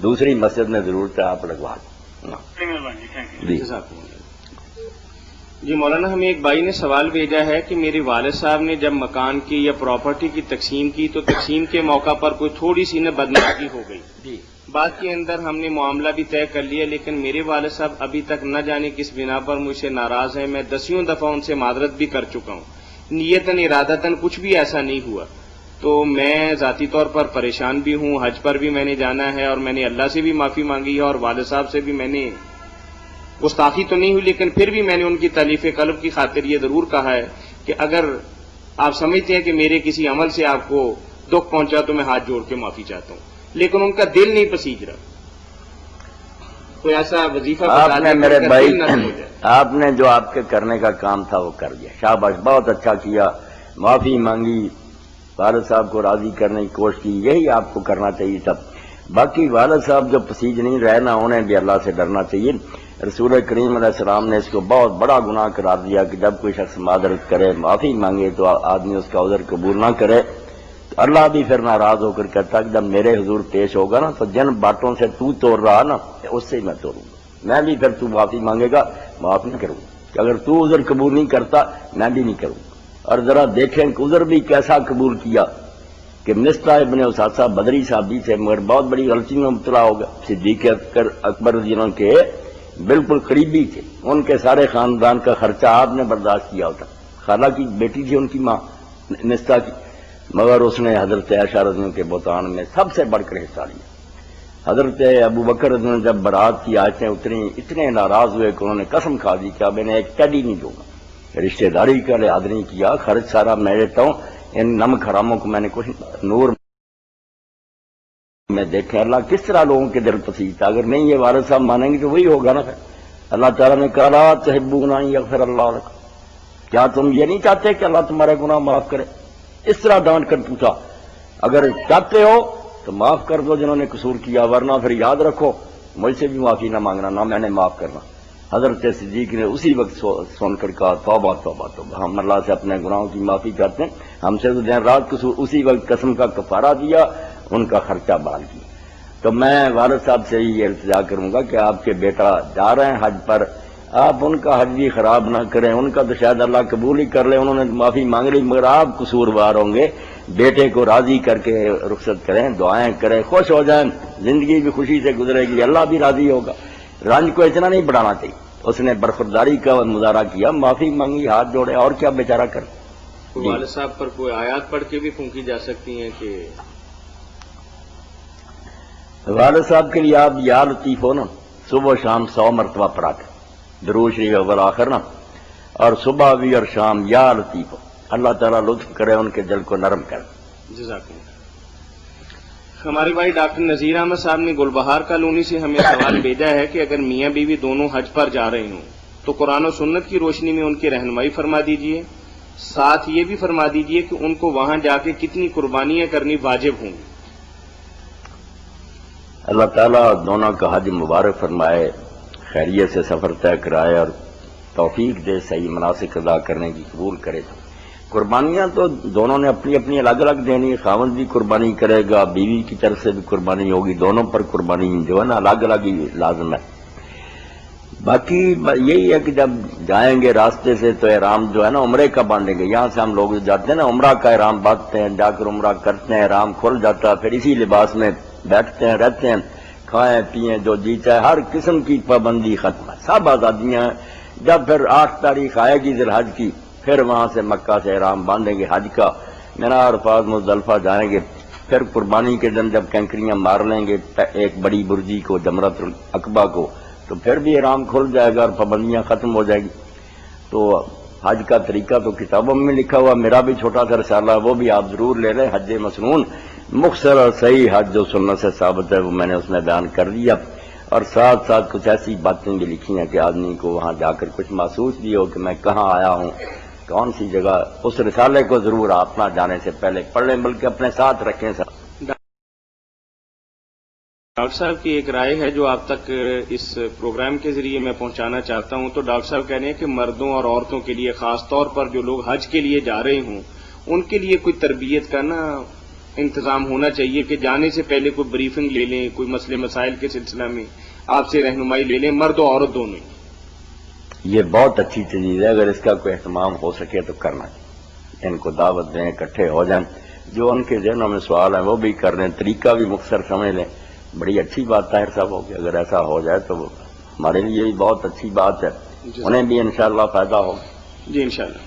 دوسری مسجد میں ضرورت ہے آپ لگوا دیں۔ جی
جی مولانا ہمیں ایک بھائی نے سوال بھیجا ہے کہ میرے والد صاحب نے جب مکان کی یا پراپرٹی کی تقسیم کی تو تقسیم کے موقع پر کوئی تھوڑی سی نہ بدمزگی ہو گئی، بات کے اندر ہم نے معاملہ بھی طے کر لیا، لیکن میرے والد صاحب ابھی تک نہ جانے کس بنا پر مجھ سے ناراض ہیں، میں 10 دفعہ ان سے معذرت بھی کر چکا ہوں، نیتاً ارادتاً کچھ بھی ایسا نہیں ہوا، تو میں ذاتی طور پر پریشان بھی ہوں، حج پر بھی میں نے جانا ہے اور میں نے اللہ سے بھی معافی مانگی ہے اور والد صاحب سے بھی میں نے گستاخی تو نہیں ہوئی، لیکن پھر بھی میں نے ان کی تالیف قلب کی خاطر یہ ضرور کہا ہے کہ اگر آپ سمجھتے ہیں کہ میرے کسی عمل سے آپ کو دکھ پہنچا تو میں ہاتھ جوڑ کے معافی چاہتا ہوں، لیکن ان کا دل نہیں پسیج رہا، کوئی ایسا وظیفہ
آپ نے میرے بھائی آپ نے جو آپ کے کرنے کا کام تھا وہ کر دیا، شاباش، بہت اچھا کیا، معافی مانگی، والد صاحب کو راضی کرنے کی کوشش کی، یہی آپ کو کرنا چاہیے تھا، باقی والد صاحب جو پسیج نہیں رہے نا انہیں بھی اللہ سے ڈرنا چاہیے، رسول کریم علیہ السلام نے اس کو بہت بڑا گناہ قرار دیا کہ جب کوئی شخص معذرت کرے معافی مانگے تو آدمی اس کا عذر قبول نہ کرے، تو اللہ بھی پھر ناراض ہو کر کہتا کہ جب میرے حضور پیش ہوگا نا تو جن باتوں سے تو توڑ رہا نا اس سے میں توڑوں گا، میں بھی پھر تو معافی مانگے گا معاف نہیں کروں گا، اگر تو عذر قبول نہیں کرتا میں بھی نہیں کروں گا، اور ذرا دیکھیں کہ عذر بھی کیسا قبول کیا کہ مصطفیٰ ابن اساسہ بدری صحابی تھے مگر بہت بڑی غلطی میں مبتلا ہو گیا، صدیق اکبر جنہوں کے بالکل قریبی تھے، ان کے سارے خاندان کا خرچہ آپ نے برداشت کیا ہوتا، خالہ کی بیٹی تھی ان کی ماں مصطفیٰ کی، مگر اس نے حضرت عائشہ رضی اللہ عنہا کے بہتان میں سب سے بڑھ کر حصہ لیا. حضرت ابو بکر رضی اللہ عنہ جب برات کی آیتیں اتری اتنے ناراض ہوئے کہ انہوں نے قسم کھا دی کہ اب انہیں ایک ٹیڈی نہیں دوں گا, رشتہ داری کا لحاظ نہیں کیا, خرچ سارا میں دیتا ہوں, ان نمک حراموں کو میں نے کچھ نور میں دیکھیں. اللہ کس طرح لوگوں کے دل پسیجتا, اگر نہیں یہ والد صاحب مانیں گے تو وہی ہوگا نا. پھر اللہ تعالیٰ نے کہا لا تحبون ان یغفر اللہ لکم, کیا تم یہ نہیں چاہتے کہ اللہ تمہارے گناہ معاف کرے؟ اس طرح ڈانٹ کر پوچھا, اگر چاہتے ہو تو معاف کر دو جنہوں نے قصور کیا, ورنہ پھر یاد رکھو مجھ سے بھی معافی نہ مانگنا, نہ میں نے معاف کرنا. حضرت صدیق نے اسی وقت سن کر کہا توبہ توبہ توبہ, ہم اللہ سے اپنے گناہوں کی معافی کرتے ہیں, ہم سے تو دن رات قصور. اسی وقت قسم کا کفارہ دیا, ان کا خرچہ بحال کیا. تو میں والد صاحب سے یہ التجا کروں گا کہ آپ کے بیٹا جا رہے ہیں حج پر, آپ ان کا حج بھی خراب نہ کریں, ان کا تو شاید اللہ قبول ہی کر لے, انہوں نے معافی مانگ لی, مگر آپ قصوروار ہوں گے. بیٹے کو راضی کر کے رخصت کریں, دعائیں کریں, خوش ہو جائیں, زندگی بھی خوشی سے گزرے گی, اللہ بھی راضی ہوگا. رنج کو اتنا نہیں بڑھانا چاہیے. اس نے برخورداری کا مظاہرہ کیا, معافی مانگی, ہاتھ جوڑے, اور کیا بیچارہ کر.
والد صاحب پر کوئی آیات پڑھ کے بھی پھونکی جا سکتی ہیں کہ
والد صاحب کے لیے آپ یا لطیف ہو نا, صبح و شام 100 مرتبہ پڑھا کر درود شریف اول آخر نا, اور صبح بھی اور شام یا لطیف ہو. اللہ تعالیٰ لطف کرے, ان کے دل کو نرم کرے.
جزاک اللہ. ہمارے بھائی ڈاکٹر نذیر احمد صاحب نے گلبہار کالونی سے ہمیں سوال بھیجا ہے کہ اگر میاں بیوی دونوں حج پر جا رہے ہوں تو قرآن و سنت کی روشنی میں ان کی رہنمائی فرما دیجیے, ساتھ یہ بھی فرما دیجیے کہ ان کو وہاں جا کے کتنی قربانیاں کرنی واجب ہوں گی.
اللہ تعالیٰ دونوں کا حج مبارک فرمائے, خیریت سے سفر طے کرائے, اور توفیق دے صحیح مناسک ادا کرنے کی قبول کرے. قربانیاں تو دونوں نے اپنی اپنی الگ الگ دینی, خاوند بھی قربانی کرے گا, بیوی کی طرف سے بھی قربانی ہوگی, دونوں پر قربانی جو ہے نا الگ الگ ہی لازم ہے. باقی یہی ہے کہ جب جائیں گے راستے سے تو احرام جو ہے نا عمرے کا باندھیں گے. یہاں سے ہم لوگ جاتے ہیں نا عمرہ کا احرام باندھتے ہیں, جا کر عمرہ کرتے ہیں, احرام کھل جاتا ہے, پھر اسی لباس میں بیٹھتے ہیں, رہتے ہیں, کھائیں پیئیں جو جی چاہے, ہر قسم کی پابندی ختم ہے, سب آزادیاں ہیں. جب پھر 8 تاریخ آئے گی ذی الحج کی, پھر وہاں سے مکہ سے احرام باندھیں گے حج کا, مینا عرفات مزدلفہ جائیں گے, پھر قربانی کے دن جب کنکریاں مار لیں گے ایک بڑی برجی کو, جمرۃ العقبہ کو, تو پھر بھی احرام کھل جائے گا اور پابندیاں ختم ہو جائے گی. تو حج کا طریقہ تو کتابوں میں لکھا ہوا, میرا بھی چھوٹا سا رسالہ وہ بھی آپ ضرور لے لیں, حج مسنون, مختصر اور صحیح حج جو سنت سے ثابت ہے وہ میں نے اس میں بیان کر دیا, اور ساتھ ساتھ کچھ ایسی باتیں بھی لکھی ہیں کہ آدمی کو وہاں جا کر کچھ محسوس بھی ہو کہ میں کہاں آیا ہوں, کون سی جگہ. اس رسالے کو ضرور آپ نہ جانے سے پہلے پڑھ لیں, بلکہ اپنے ساتھ رکھیں.
ڈاکٹر صاحب کی ایک رائے ہے جو آپ تک اس پروگرام کے ذریعے میں پہنچانا چاہتا ہوں. تو ڈاکٹر صاحب کہہ رہے ہیں کہ مردوں اور عورتوں کے لیے, خاص طور پر جو لوگ حج کے لیے جا رہے ہوں, ان کے لیے کوئی تربیت کا نا انتظام ہونا چاہیے کہ جانے سے پہلے کوئی بریفنگ لے لیں, کوئی مسئلے مسائل کے سلسلہ میں آپ سے رہنمائی لے لیں, مرد و عورت دونوں.
یہ بہت اچھی چیز ہے, اگر اس کا کوئی اہتمام ہو سکے تو کرنا چاہیے. ان کو دعوت دیں, اکٹھے ہو جائیں, جو ان کے ذہنوں میں سوال ہیں وہ بھی کر لیں, طریقہ بھی مختصر سمجھ لیں. بڑی اچھی بات طاہر صاحب ہوگی اگر ایسا ہو جائے تو ہمارے لیے بھی بہت اچھی بات ہے, انہیں بھی انشاءاللہ فائدہ ہوگا.
جی انشاءاللہ.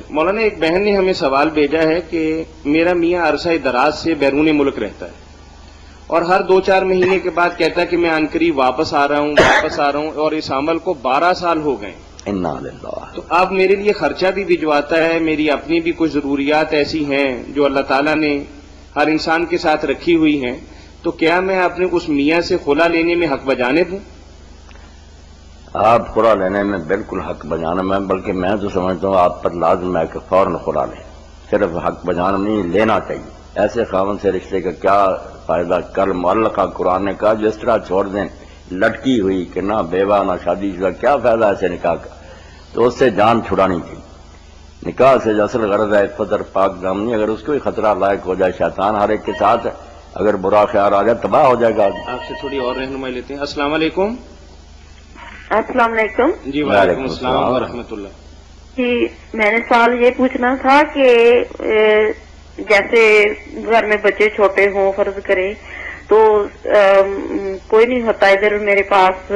مولانا ایک بہن نے ہمیں سوال بھیجا ہے کہ میرا میاں عرصہ دراز سے بیرون ملک رہتا ہے اور ہر 2-4 مہینے کے بعد کہتا ہے کہ میں عنقریب واپس آ رہا ہوں, اور اس عمل کو 12 سال ہو گئے. تو اب میرے لیے خرچہ بھی بھجواتا ہے, میری اپنی بھی کچھ ضروریات ایسی ہیں جو اللہ تعالیٰ نے ہر انسان کے ساتھ رکھی ہوئی ہیں, تو کیا میں اپنے اس میاں سے خلا لینے میں حق بجانب ہوں؟
آپ خلا لینے میں بالکل حق بجانب ہے, بلکہ میں تو سمجھتا ہوں آپ پر لازم ہے کہ فوراً خلا لیں. صرف حق بجانب نہیں, لینا چاہیے. ایسے خاوند سے رشتے کا کیا فائدہ؟ کل معلقہ قرآن نے کہا جو اس طرح چھوڑ دیں لٹکی ہوئی کہ نہ بیوہ نہ شادی شدہ, کیا فائدہ ایسے نکاح کا؟ تو اس سے جان چھڑانی چاہیے. نکاح سے جو اصل غرض ہے قدر پاک دامنی, اگر اس کو ہی خطرہ لائق ہو جائے, شیطان ہر ایک کے ساتھ ہے, اگر برا خیال آ جائے تباہ ہو جائے گا.
آپ سے تھوڑی اور رہنمائی لیتے ہیں. السلام علیکم.
السلام علیکم.
جی وعلیکم السلام ورحمۃ اللہ.
جی میں نے سوال یہ پوچھنا تھا کہ جیسے گھر میں بچے چھوٹے ہوں فرض کریں تو کوئی نہیں ہوتا ادھر میرے پاس,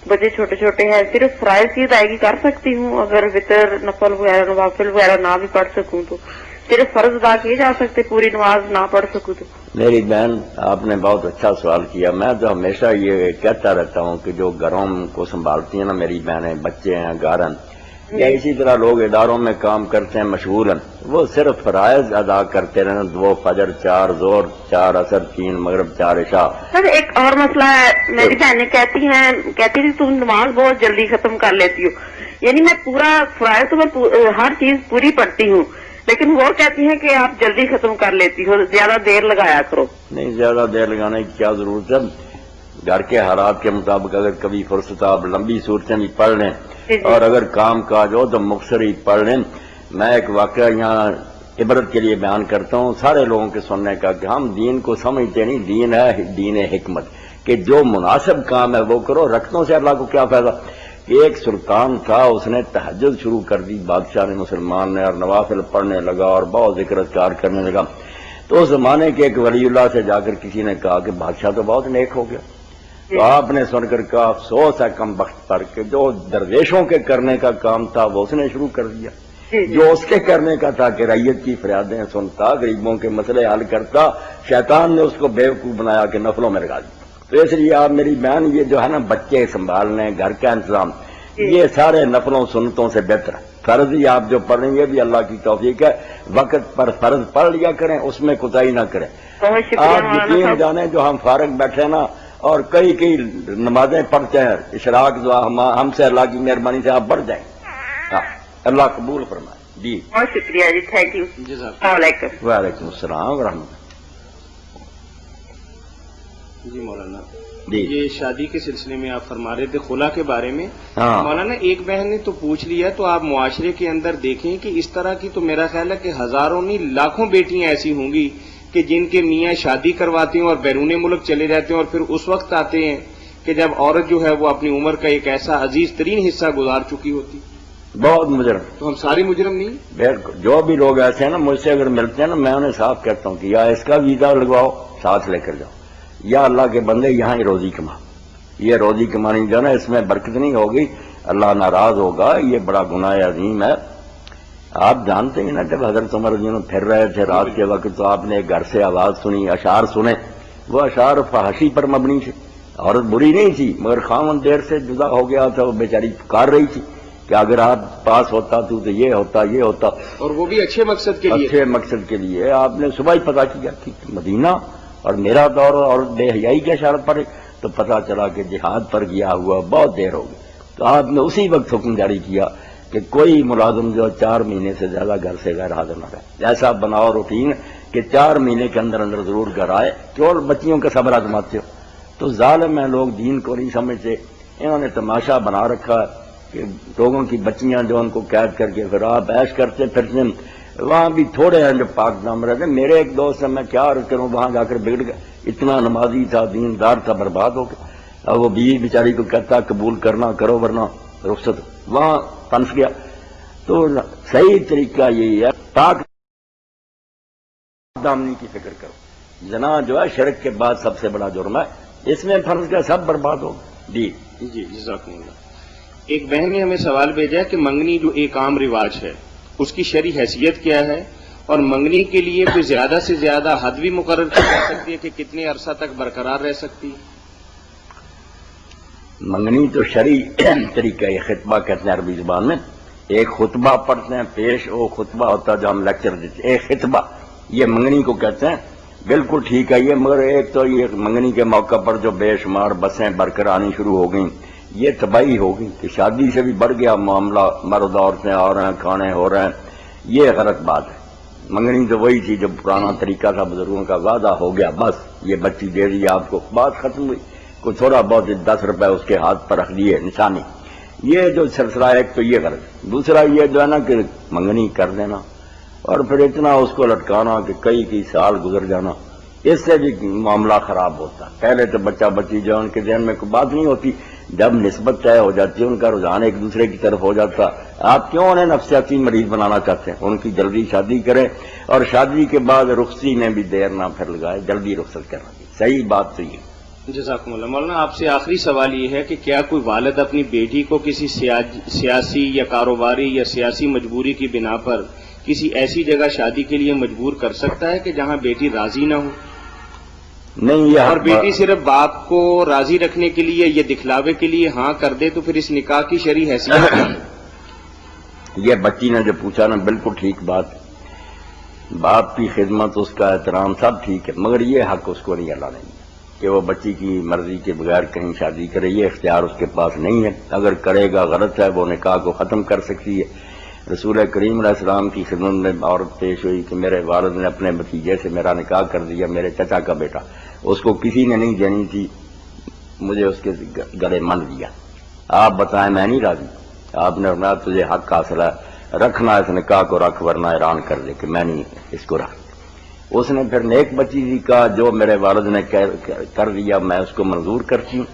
بچے چھوٹے چھوٹے ہیں, صرف فرائض کی ادائیگی کر سکتی ہوں اگر وطر نفل وغیرہ نوافل وغیرہ نہ بھی پڑھ سکوں تو صرف فرض ادا کیے جا سکتے, پوری نماز نہ پڑھ سکوں تو؟
میری بہن, آپ نے بہت اچھا سوال کیا. میں تو ہمیشہ یہ کہتا رہتا ہوں کہ جو گھروں کو سنبھالتی ہیں نا میری بہنیں, بچے ہیں, گھر ہیں, یا اسی طرح لوگ اداروں میں کام کرتے ہیں, مشغول ہیں, وہ صرف فرائض ادا کرتے رہنا, 2 فجر, 4 ظہر, 4 عصر, 3 مغرب, 4 عشاء.
سر ایک اور مسئلہ ہے, میری بہنیں کہتی تھی تم نماز بہت جلدی ختم کر لیتی ہو, یعنی میں پورا فرائض تو میں ہر چیز پوری پڑھتی ہوں, لیکن وہ کہتی ہیں کہ آپ جلدی ختم کر لیتی ہو, زیادہ دیر لگایا کرو.
نہیں, زیادہ دیر لگانے کی کیا ضرورت ہے. گھر کے حالات کے مطابق اگر کبھی فرصت آپ لمبی صورتیں بھی پڑھ لیں, اور اگر کام کاج ہو تو مختصر ہی پڑھ لیں. میں ایک واقعہ یہاں عبرت کے لیے بیان کرتا ہوں سارے لوگوں کے سننے کا, کہ ہم دین کو سمجھتے نہیں. دین ہے دین حکمت, کہ جو مناسب کام ہے وہ کرو. رکھتوں سے اللہ کو کیا فائدہ. ایک سلطان تھا, اس نے تہجد شروع کر دی, بادشاہ نے, مسلمان نے, اور نوافل پڑھنے لگا اور بہت ذکر اذکار کرنے لگا. تو اس زمانے کے ایک ولی اللہ سے جا کر کسی نے کہا کہ بادشاہ تو بہت نیک ہو گیا. تو آپ نے سن کر کہا افسوس ہے کم بخت پر, کہ جو درویشوں کے کرنے کا کام تھا وہ اس نے شروع کر دیا. جو اس کے کرنے کا تھا کہ رعیت کی فریادیں سنتا, غریبوں کے مسئلے حل کرتا, شیطان نے اس کو بیوقوف بنایا کہ نفلوں میں لگا دیا. تو اس لیے آپ میری بہن, یہ جو ہے نا بچے سنبھالنے, گھر کا انتظام, یہ سارے نفلوں سنتوں سے بہتر ہے. فرض ہی آپ جو پڑھ رہی ہیں, یہ بھی اللہ کی توفیق ہے. وقت پر فرض پڑھ لیا کریں, اس میں کوتاہی نہ کریں. آپ یقین جانیں جو ہم فارغ بیٹھے نا اور کئی نمازیں پڑھتے ہیں, اشراق دعا ہم سے اللہ کی مہربانی سے آپ بڑھ جائیں. اللہ قبول فرمائے. جی
بہت شکریہ جی, تھینک یو. السلام علیکم.
وعلیکم السلام ورحمۃ اللہ.
جی مولانا,
جی
یہ شادی کے سلسلے میں آپ فرما رہے تھے خلا کے بارے میں. مولانا ایک بہن نے تو پوچھ لیا, تو آپ معاشرے کے اندر دیکھیں کہ اس طرح کی تو میرا خیال ہے کہ ہزاروں نہیں لاکھوں بیٹیاں ایسی ہوں گی کہ جن کے میاں شادی کرواتے ہیں اور بیرون ملک چلے جاتے ہیں, اور پھر اس وقت آتے ہیں کہ جب عورت جو ہے وہ اپنی عمر کا ایک ایسا عزیز ترین حصہ گزار چکی ہوتی.
بہت مجرم.
تو ہم سارے مجرم نہیں.
بالکل, جو بھی لوگ ایسے ہیں نا مجھ سے اگر ملتے ہیں نا, میں انہیں صاف کہتا ہوں کہ یا اس کا ویزا لگواؤ, ساتھ لے کر جاؤ, یا اللہ کے بندے یہاں ہی روزی کما. یہ روزی کمانی جو ہے نا اس میں برکت نہیں ہوگی, اللہ ناراض ہوگا, یہ بڑا گناہ عظیم ہے. آپ جانتے ہیں نا جب حضرت عمر رضی اللہ عنہ پھر رہے تھے رات کے وقت, تو آپ نے گھر سے آواز سنی, اشعار سنے. وہ اشعار فحاشی پر مبنی تھے. عورت بری نہیں تھی مگر خاوند دیر سے جدا ہو گیا تھا, وہ بیچاری پکار رہی تھی کہ اگر آپ پاس ہوتا تو یہ ہوتا, یہ ہوتا,
اور وہ بھی اچھے مقصد کے لیے.
اچھے مقصد کے لیے. آپ نے صبح ہی پتا کیا کہ مدینہ اور میرا دور اور بے حیائی کے اشارت پر, تو پتا چلا کہ جہاد پر گیا ہوا بہت دیر ہو گئی. تو آپ نے اسی وقت حکم جاری کیا کہ کوئی ملازم جو 4 مہینے سے زیادہ گھر سے غیر حاضر نہ رہے. ایسا بناؤ روٹین کہ 4 مہینے کے اندر اندر ضرور گھر آئے. کیوں بچیوں کا صبر آزماتے ہو؟ تو ظالم ہیں لوگ, دین کو نہیں سمجھتے. انہوں نے تماشا بنا رکھا کہ لوگوں کی بچیاں جو ان کو قید کر کے پھر آپ ایش کرتے پھرتے. وہاں بھی تھوڑے ہیں جو پاک دام رہتے. میرے ایک دوست ہے, میں کیا عرض کروں, وہاں جا کر بگڑ گیا. اتنا نمازی تھا, دیندار تھا, برباد ہو گیا. اب وہ بیوی بیچاری کو کہتا قبول کرنا کرو ورنہ رخصت, وہاں پھنس گیا. تو صحیح طریقہ یہی ہے, پاک دامنی کی فکر کرو. زنا جو ہے شرک کے بعد سب سے بڑا جرم ہے, اس میں پھنس گیا سب برباد ہو گیا.
جی جزاکم اللہ. ایک بہن نے ہمیں سوال بھیجا کہ منگنی جو ایک عام رواج ہے اس کی شرعی حیثیت کیا ہے, اور منگنی کے لیے کوئی زیادہ سے زیادہ حد بھی مقرر کی جا سکتی ہے کہ کتنے عرصہ تک برقرار رہ سکتی ہے؟
منگنی تو شرعی طریقہ ہے, خطبہ کہتے ہیں عربی زبان میں. ایک خطبہ پڑھتے ہیں پیش, وہ خطبہ ہوتا ہے جو ہم لیکچر دیتے ہیں, ایک خطبہ, یہ منگنی کو کہتے ہیں. بالکل ٹھیک ہے یہ, مگر ایک تو یہ منگنی کے موقع پر جو بے شمار بسیں بھر کر آنی شروع ہو گئیں, یہ تباہی ہو گئی کہ شادی سے بھی بڑھ گیا معاملہ, مرد عورتیں آ رہے ہیں, کھانے ہو رہے ہیں. یہ غلط بات ہے. منگنی تو وہی تھی جو پرانا طریقہ تھا, بزرگوں کا وعدہ ہو گیا, بس یہ بچی دے دی آپ کو, بات ختم ہوئی. کوئی تھوڑا بہت 10 روپے اس کے ہاتھ پر رکھ دیے نشانی. یہ جو سلسلہ ہے ایک تو یہ غلط. دوسرا یہ جو ہے نا کہ منگنی کر دینا اور پھر اتنا اس کو لٹکانا کہ کئی سال گزر جانا, اس سے بھی معاملہ خراب ہوتا. پہلے تو بچہ بچی جو ان کے ذہن میں کوئی بات نہیں ہوتی, جب نسبت طے ہو جاتی ہے, ان کا رجحان ایک دوسرے کی طرف ہو جاتا. آپ کیوں انہیں نفسیاتی مریض بنانا چاہتے ہیں؟ ان کی جلدی شادی کریں, اور شادی کے بعد رخصتی میں بھی دیر نہ پھر لگائے, جلدی رخصت کرنا. صحیح بات تو یہ.
جزاکم اللہ. مولانا آپ سے آخری سوال یہ ہے کہ کیا کوئی والد اپنی بیٹی کو کسی سیاسی یا کاروباری یا سیاسی مجبوری کی بنا پر کسی ایسی جگہ شادی کے لیے مجبور کر سکتا ہے کہ جہاں بیٹی راضی نہ ہو؟
نہیں، یہ
اور بیٹی صرف باپ کو راضی رکھنے کے لیے یہ دکھلاوے کے لیے ہاں کر دے تو پھر اس نکاح کی شرعی حیثیت کیا ہے؟
یہ بچی نے جو پوچھا نا، بالکل ٹھیک بات. باپ کی خدمت، اس کا احترام سب ٹھیک ہے، مگر یہ حق اس کو نہیں اللہ نے دیا کہ وہ بچی کی مرضی کے بغیر کہیں شادی کرے. یہ اختیار اس کے پاس نہیں ہے. اگر کرے گا غلط ہے، وہ نکاح کو ختم کر سکتی ہے. رسول کریم علیہ السلام کی خدمت میں عورت پیش ہوئی کہ میرے والد نے اپنے بھتیجے سے میرا نکاح کر دیا، میرے چچا کا بیٹا، اس کو کسی نے نہیں جانی تھی، مجھے اس کے گلے مل دیا. آپ بتائیں، میں نہیں راضی. آپ نے فرمایا تجھے حق حاصل ہے، رکھنا اس نکاح کو رکھ، ورنہ اعلان کر دے کہ میں نہیں اس کو رکھ. اس نے پھر نیک بچی جی کا جو میرے والد نے کر دیا میں اس کو منظور کرتی ہوں،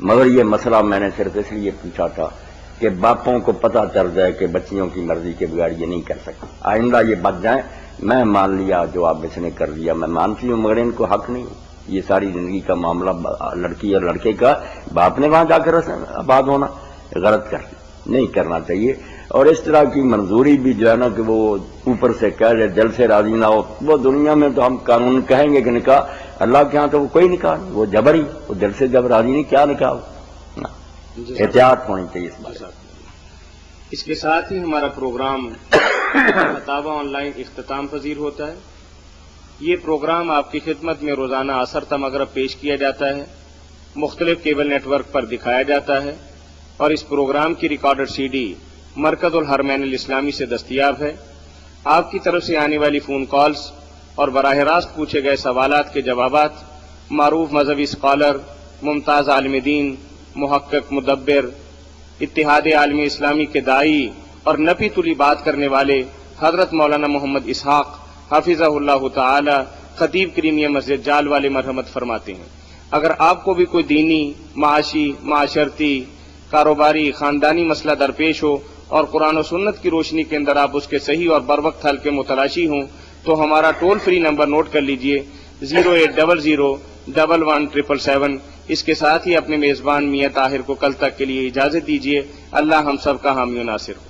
مگر یہ مسئلہ میں نے صرف اس لیے پوچھا تھا کہ باپوں کو پتہ چل جائے کہ بچیوں کی مرضی کے بغیر یہ نہیں کر سکتے. آئندہ یہ بچ جائیں. میں مان لیا جو آپ اس نے کر دیا، میں مانتی ہوں، مگر ان کو حق نہیں. یہ ساری زندگی کا معاملہ لڑکی اور لڑکے کا، باپ نے وہاں جا کر آباد ہونا غلط نہیں کرنا چاہیے. اور اس طرح کی منظوری بھی جو ہے نا کہ وہ اوپر سے کہہ دے دل سے راضی نہ ہو، وہ دنیا میں تو ہم قانون کہیں گے کہ نکاح، اللہ کے ہاں تو وہ کوئی نکاح نہیں، وہ جبری، وہ دل سے جب راضی نہیں، کیا نکاح ہو. احتیاط ہونی چاہیے اس بات.
اس کے ساتھ ہی ہمارا پروگرام فتاوی آن لائن اختتام پذیر ہوتا ہے. یہ پروگرام آپ کی خدمت میں روزانہ عصر تا مغرب پیش کیا جاتا ہے، مختلف کیبل نیٹ ورک پر دکھایا جاتا ہے، اور اس پروگرام کی ریکارڈڈ سی ڈی مرکز الحرمین الاسلامی سے دستیاب ہے. آپ کی طرف سے آنے والی فون کالز اور براہ راست پوچھے گئے سوالات کے جوابات معروف مذہبی اسکالر، ممتاز عالم دین، محقق، مدبر، اتحاد عالمی اسلامی کے داعی اور نفی تلی بات کرنے والے حضرت مولانا محمد اسحاق حافظہ اللہ تعالی خطیب کریمیہ مسجد جال والے مرحمت فرماتے ہیں. اگر آپ کو بھی کوئی دینی، معاشی، معاشرتی، کاروباری، خاندانی مسئلہ درپیش ہو اور قرآن و سنت کی روشنی کے اندر آپ اس کے صحیح اور بروقت حل کے متلاشی ہوں تو ہمارا ٹول فری نمبر نوٹ کر لیجئے 08001117777. اس کے ساتھ ہی اپنے میزبان میاں طاہر کو کل تک کے لیے اجازت دیجیے. اللہ ہم سب کا حامی و ناصر ہو.